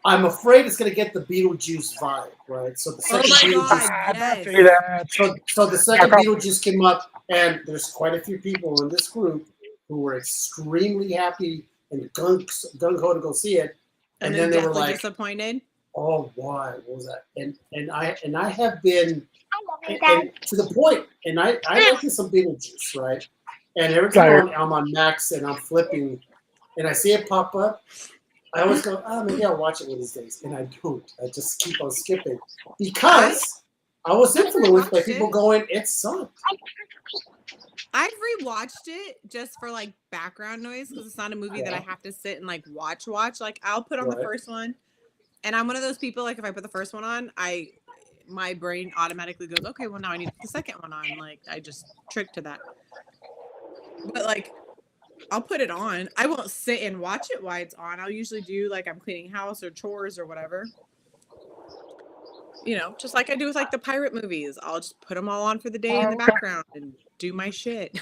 I'm afraid it's going to get the Beetlejuice vibe, right? So the Oh second my Beetlejuice, god, Don't yes. say that. so the second Beetlejuice came up, and there's quite a few people in this group who were extremely happy and gung ho to go see it, And then then they were deathly like, disappointed. oh, why? What was that? And I have been and to the point, and I like me some Beetlejuice, right? And every time I'm on Max and I'm flipping, and I see it pop up, I always go, oh, maybe I'll watch it one of these days, and I don't. I just keep on skipping because I was influenced by people going, it sucked. I've rewatched it just for like background noise because it's not a movie that I have to sit and like watch. Like I'll put on the Right. first one, and I'm one of those people like if I put the first one on, my brain automatically goes, okay, well now I need to put the second one on. Like I just trick to that. But like I'll put it on. I won't sit and watch it while it's on. I'll usually do like I'm cleaning house or chores or whatever. You know, just like I do with like the pirate movies. I'll just put them all on for the day in the background and do my shit.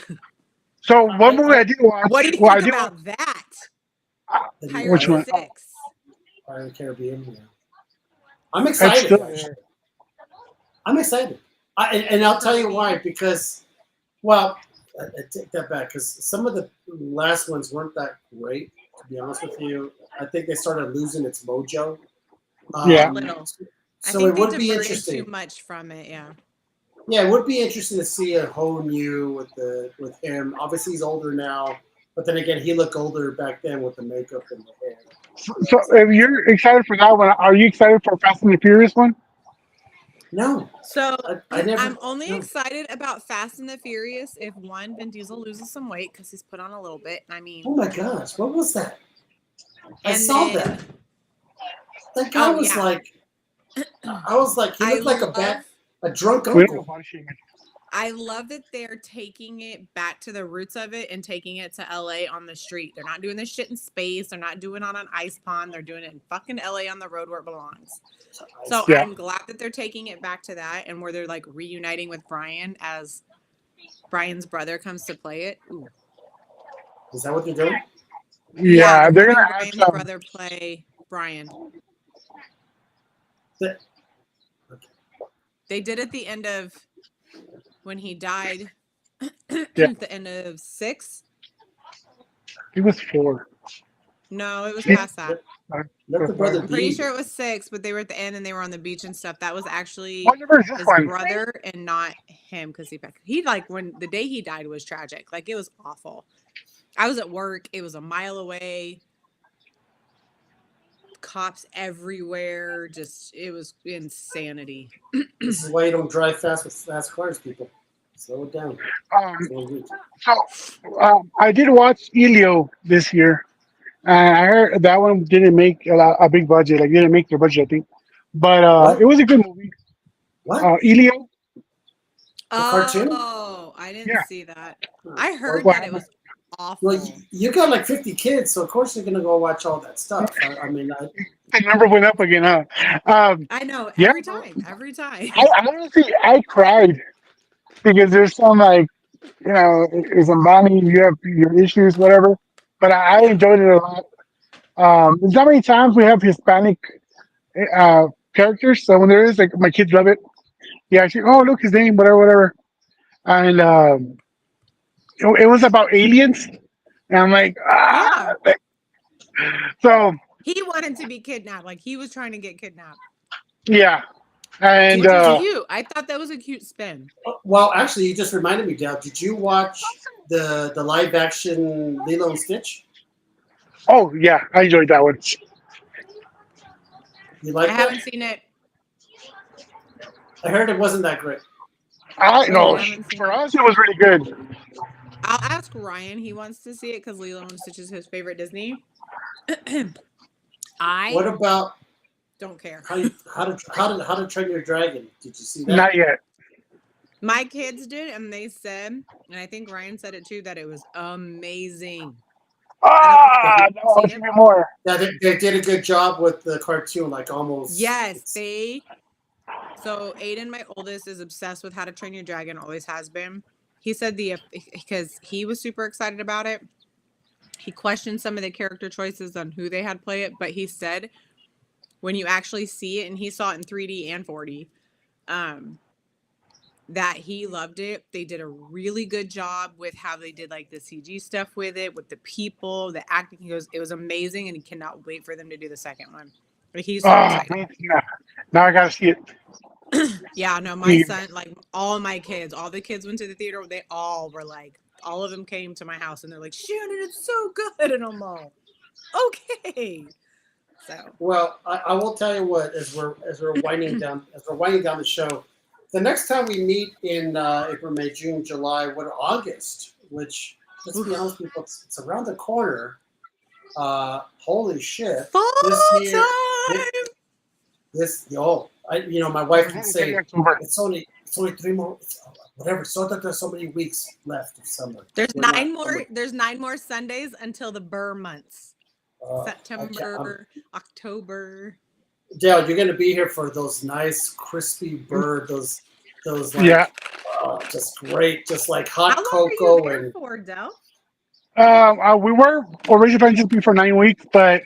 So one movie I did watch. What do you well, I think did about that? The new Pirate Which one? 6. Pirates of the Caribbean. Yeah. I'm That's excited. still Actually. there. I'm excited. And I'll tell you why. Because, well, I take that back. Because some of the last ones weren't that great, to be honest with you. I think they started losing its mojo. Yeah. Little. So I think it would they be diverted interesting. too much from it, yeah. Yeah, it would be interesting to see a whole new with him. Obviously, he's older now, but then again, he looked older back then with the makeup and the hair. So if you're excited for that one, are you excited for Fast and the Furious one? No, So I never. I'm only No. excited about Fast and the Furious if Vin Diesel loses some weight because he's put on a little bit. I mean, Oh my gosh, what was that? I and saw then- that. That guy was yeah. like, I was like, he looked like a drunk We don't know uncle. body shaming. I love that they're taking it back to the roots of it and taking it to LA on the street. They're not doing this shit in space. They're not doing it on an ice pond. They're doing it in fucking LA on the road where it belongs. So Yeah. I'm glad that they're taking it back to that and where they're like reuniting with Brian as Brian's brother comes to play it. Ooh. Is that what they're doing? Yeah, they're having gonna add Brian's some. brother play Brian. That- They did at the end of when he died. Yeah. At the end of 6. He was 4. No, it was Yeah. past that. Let the brother I'm pretty be. sure it was 6, but they were at the end and they were on the beach and stuff. That was actually What number is this his one? brother and not him because he like when the day he died was tragic. Like it was awful. I was at work. It was a mile away. Cops everywhere. Just it was insanity. This is why you don't drive fast with fast cars, people. Slow it down. Um, It's one week. so I did watch Elio this year, and I heard that one didn't make a big budget. Like didn't make their budget, I think. But What? it was a good movie. What? Elio, The cartoon? Oh, I didn't yeah. see that. I Well, heard What that it happened? was awful. well, you got like 50 kids, so of course you're gonna go watch all that stuff. I mean, The number went up again, huh? I know Yeah. every time. Every time. I honestly I cried because there's some like it's a money you have your issues whatever, but I Yeah. enjoyed it a lot. There's not many times we have Hispanic uh characters, so when there is, like, my kids love it. Yeah, actually, oh look his name, whatever, whatever, and it was about aliens, and I'm like, Yeah. so He wanted to be kidnapped. Like he was trying to get kidnapped. yeah, and Which is cute. I thought that was a cute spin. well, actually, you just reminded me, Dale. Did you watch the live action Lilo and Stitch? oh yeah, I enjoyed that one. You I like haven't that? seen it. I heard it wasn't that great. I I know haven't seen for it. us it was really good. I'll ask Ryan. He wants to see it because Lilo and Stitch is his favorite Disney. I What about don't care. how to Train Your Dragon? Did you see that? Not yet. My kids did, and they said, and I think Ryan said it too, that it was amazing. Ah, no, I Seen want to it? be more. Yeah, they did a good job with the cartoon, like almost. Yes, So Aiden, my oldest, is obsessed with How to Train Your Dragon. Always has been. He said because he was super excited about it. He questioned some of the character choices on who they had play it, but he said when you actually see it, and he saw it in 3D and 4D, that he loved it. They did a really good job with how they did like the CG stuff with it, with the people, the acting. He goes, it was amazing, and he cannot wait for them to do the second one. But he's so excited. Yeah. Now I gotta see it. Yeah, no, my son, like all my kids, all the kids went to the theater. They all were like, all of them came to my house and they're like, Shannon, it's so good. And I'm all, okay. So Well, I will tell you what, as we're winding down the show, the next time we meet in April, May, June, July, August, which, let's be honest, people, it's around the corner. Holy shit! fall This year, time. my wife can say it's only 3 more, whatever. So that there's so many weeks left of summer. There's 9 more. There's 9 more Sundays until the Burr months. September, October. Dale, you're gonna be here for those nice crispy Burr, those like, yeah. Just great, just like hot How long cocoa are you here and. for, Del? We were originally planning to be for 9 weeks, but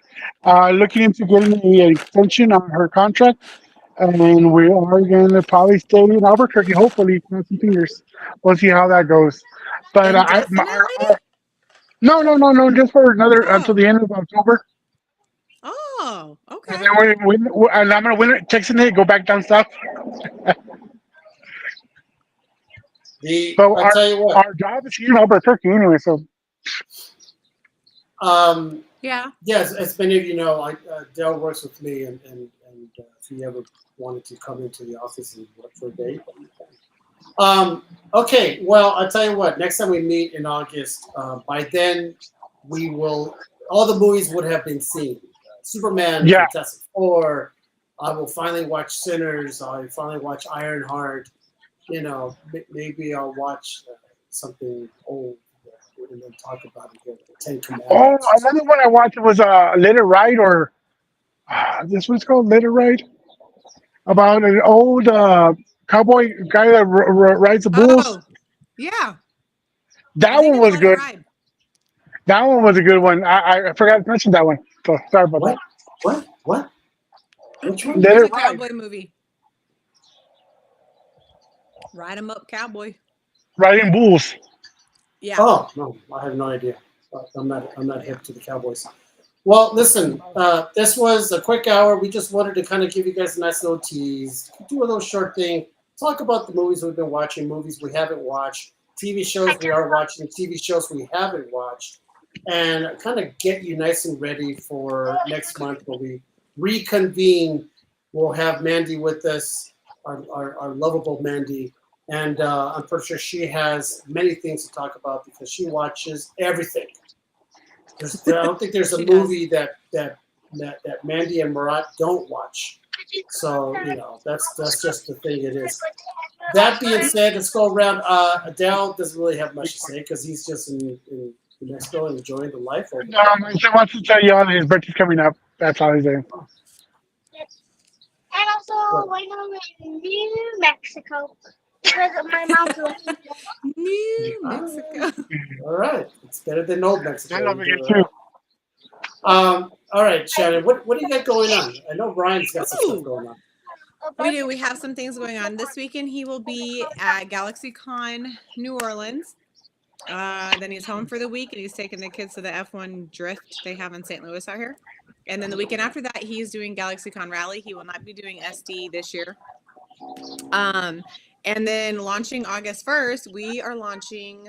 looking into getting an extension on her contract, and we are going to probably stay in Albuquerque. Hopefully, cross some fingers. We'll see how that goes. But Indefinitely? no, just for another until Oh. the end of October. Oh, okay. And then and I'm gonna win it, Texan it, go back down south. So I'll tell you what. our job is here in Albuquerque anyway. So Yeah. Yes, as many of you know, Dale works with me, and if he ever wanted to come into the office and work for a day. Okay, well, I'll tell you what. Next time we meet in August, by then all the movies would have been seen. Superman, Yeah. Fantastic Four. I will finally watch Sinners. I finally watch Ironheart. Maybe I'll watch something old and then talk about it again. Ten Commandments. another one I watched was Let It Ride, or this one's called Let It Ride, about an old cowboy guy that rides the bulls. Oh, yeah. That I think one it's was Let It good. Ride. That one was a good one. I forgot to mention that one. So sorry about that. What? Which one? Let It's It a Ride. cowboy movie. Ride 'em up, cowboy. Riding bulls. Yeah. Oh no, I have no idea. I'm not hip to the Cowboys. Well, listen, this was a quick hour. We just wanted to kind of give you guys a nice little tease, do a little short thing, talk about the movies we've been watching, movies we haven't watched, TV shows we are watching, TV shows we haven't watched, and kind of get you nice and ready for next month when we reconvene. We'll have Mandy with us, our lovable Mandy. And I'm pretty sure she has many things to talk about because she watches everything. I don't think there's a She does. movie that Mandy and Marat don't watch. So that's just the thing it is. That being said, let's go around. Adele doesn't really have much to say because he's just in Mexico enjoying the life. Over there. He just wants to tell you all his birthday's coming up. That's all he's saying. And also, when I'm in New Mexico, because my mom's looking for New Mexico. All right, it's better than old Mexico. I love it here too. All right, Shannon, what do you got going on? I know Ryan's got some stuff going on. We do. We have some things going on this weekend. He will be at GalaxyCon New Orleans. Then he's home for the week, and he's taking the kids to the F1 Drift they have in St. Louis out here. And then the weekend after that, he's doing GalaxyCon Rally. He will not be doing SD this year. And then launching August 1st, we are launching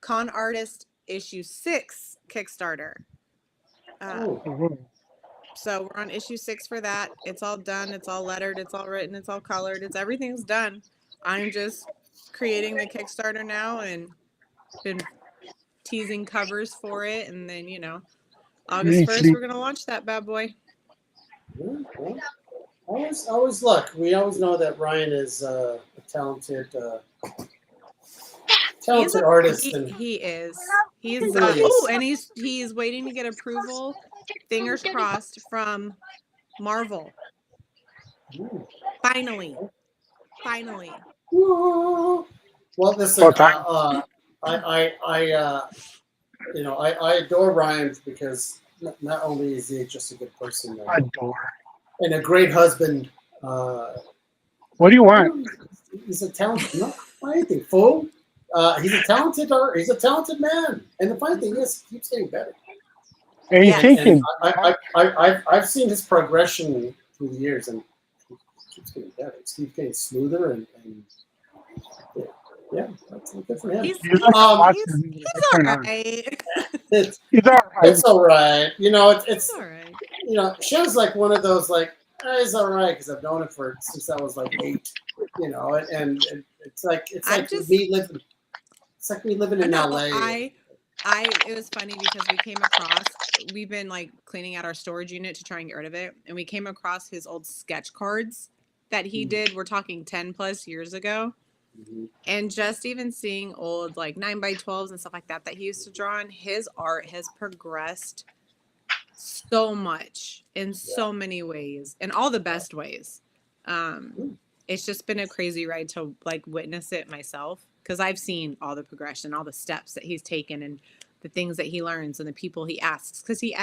Con Artist Issue 6 Kickstarter. So we're on issue 6 for that. It's all done. It's all lettered. It's all written. It's all colored. Everything's done. I'm just creating the Kickstarter now and been teasing covers for it. And then, August 1st, we're going to launch that bad boy. Well, always look. We always know that Ryan is a talented artist. And He is. He's He really is. and he's waiting to get approval. Fingers crossed from Marvel. Finally. well, listen. I adore Ryan because not only is he just a good person, Adore. and a great husband. What do you want? He's a talented. Not anything, fool. He's a talented He's a talented man, and the funny thing is, he keeps getting better. And he's Yes. taking. I've seen his progression through the years, and he keeps getting better. He keeps getting smoother, and yeah, that's good for him. He's He's all right. It's He's all right. it's all right. It's It's all right. Shannon's like one of those it's all right because I've known him since I was like 8. And it's like me living. It's like me living in LA. It was funny because we've been like cleaning out our storage unit to try and get rid of it. And we came across his old sketch cards that he did. We're talking 10 plus years ago. Mm-hmm. And just even seeing old like 9x12s and stuff like that he used to draw on, his art has progressed so much in so many ways, in all the best ways. It's just been a crazy ride to like witness it myself, because I've seen all the progression, all the steps that he's taken, and the things that he learns, and the people he asks, because he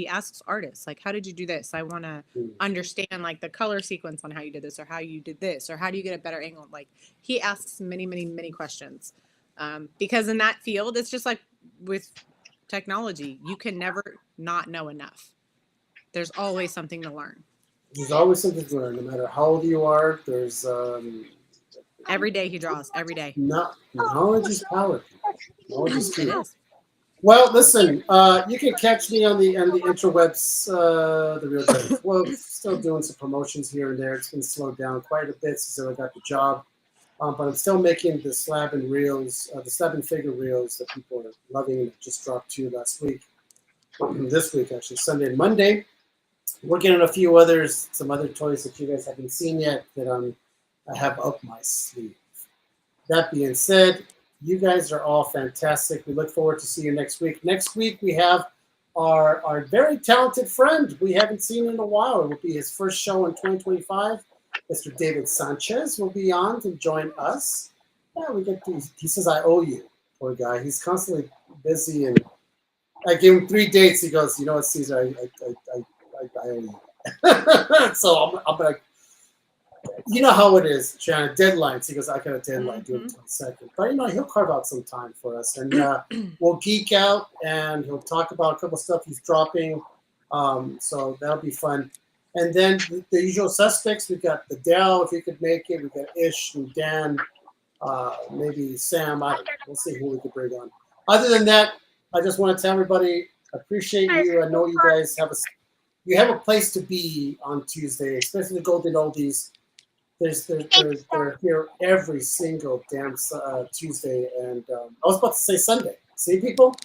asks artists like, how did you do this? I want to understand like the color sequence on how you did this, or how you did this, or how do you get a better angle? Like, he asks many questions, because in that field, it's just like with technology, you can never not know enough. There's always something to learn. There's always something to learn, no matter how old you are. There's every day he draws, every day. Knowledge is power. Knowledge is key. It is. Well, listen, you can catch me on the interwebs, the Real Drive. Well, still doing some promotions here and there. It's been slowed down quite a bit since I got the job, but I'm still making the slab and reels, the slab and figure reels that people are loving. That just dropped 2 last week, this week actually, Sunday and Monday. Working on a few others, some other toys that you guys haven't seen yet that I have up my sleeve. That being said, you guys are all fantastic. We look forward to see you next week. Next week, we have our very talented friend we haven't seen in a while. It will be his first show in 2025. Mr. David Sanchez will be on to join us. Yeah, he says, I owe you, poor guy. He's constantly busy, and I gave him 3 dates. He goes, you know what, Caesar, I owe you. So I'm like, You know how it is, Shannon. Deadlines. He goes, I got a deadline, do it Mhm. 22nd. But he'll carve out some time for us, and we'll geek out, and he'll talk about a couple stuff he's dropping. So that'll be fun. And then the usual suspects. We've got the Dell, if he could make it. We've got Ish and Dan, maybe Sam. I don't know. We'll see who we could bring on. Other than that, I just want to tell everybody, I appreciate you. I know you guys have a place to be on Tuesday, especially the Golden Oldies. They're here every single damn Tuesday, and I was about to say Sunday. See, people?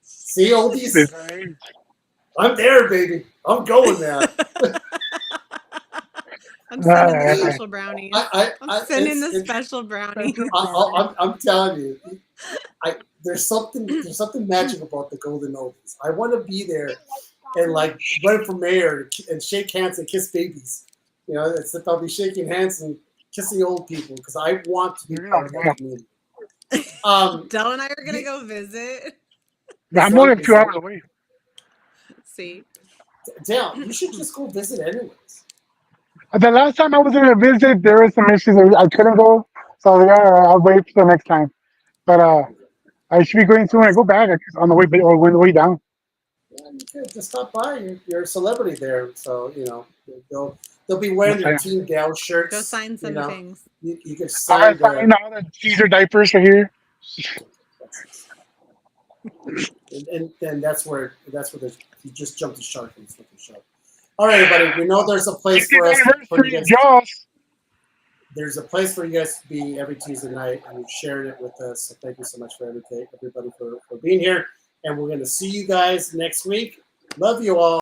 See, oldies? I'm there, baby. I'm going now. I'm sending the Uh, special brownies. I'm sending the special brownies. I'm telling you, there's something magical about the Golden Oldies. I want to be there and like run for mayor and shake hands and kiss babies. You know, I'll be shaking hands and kissing old people because I want to be part of that community. Del and I are gonna go visit. I'm only 2 hours away. See, Dale, you should just go visit anyways. The last time I was going to visit, there were some issues. I couldn't go. So yeah, I'll wait for the next time. But I should be going soon. I go back on the way or on the way down. Yeah, you could just stop by. You're a celebrity there, so you know they'll be wearing their Team Dale shirts. go sign some things. You can I sign find all the Caesar diapers are here. and then that's where you just jump the shark and flip the shark. All right, everybody. We know there's a place for us. For you guys. Jaws. There's a place for you guys to be every Tuesday night, and you've shared it with us. So thank you so much for everybody for being here. And we're going to see you guys next week. Love you all.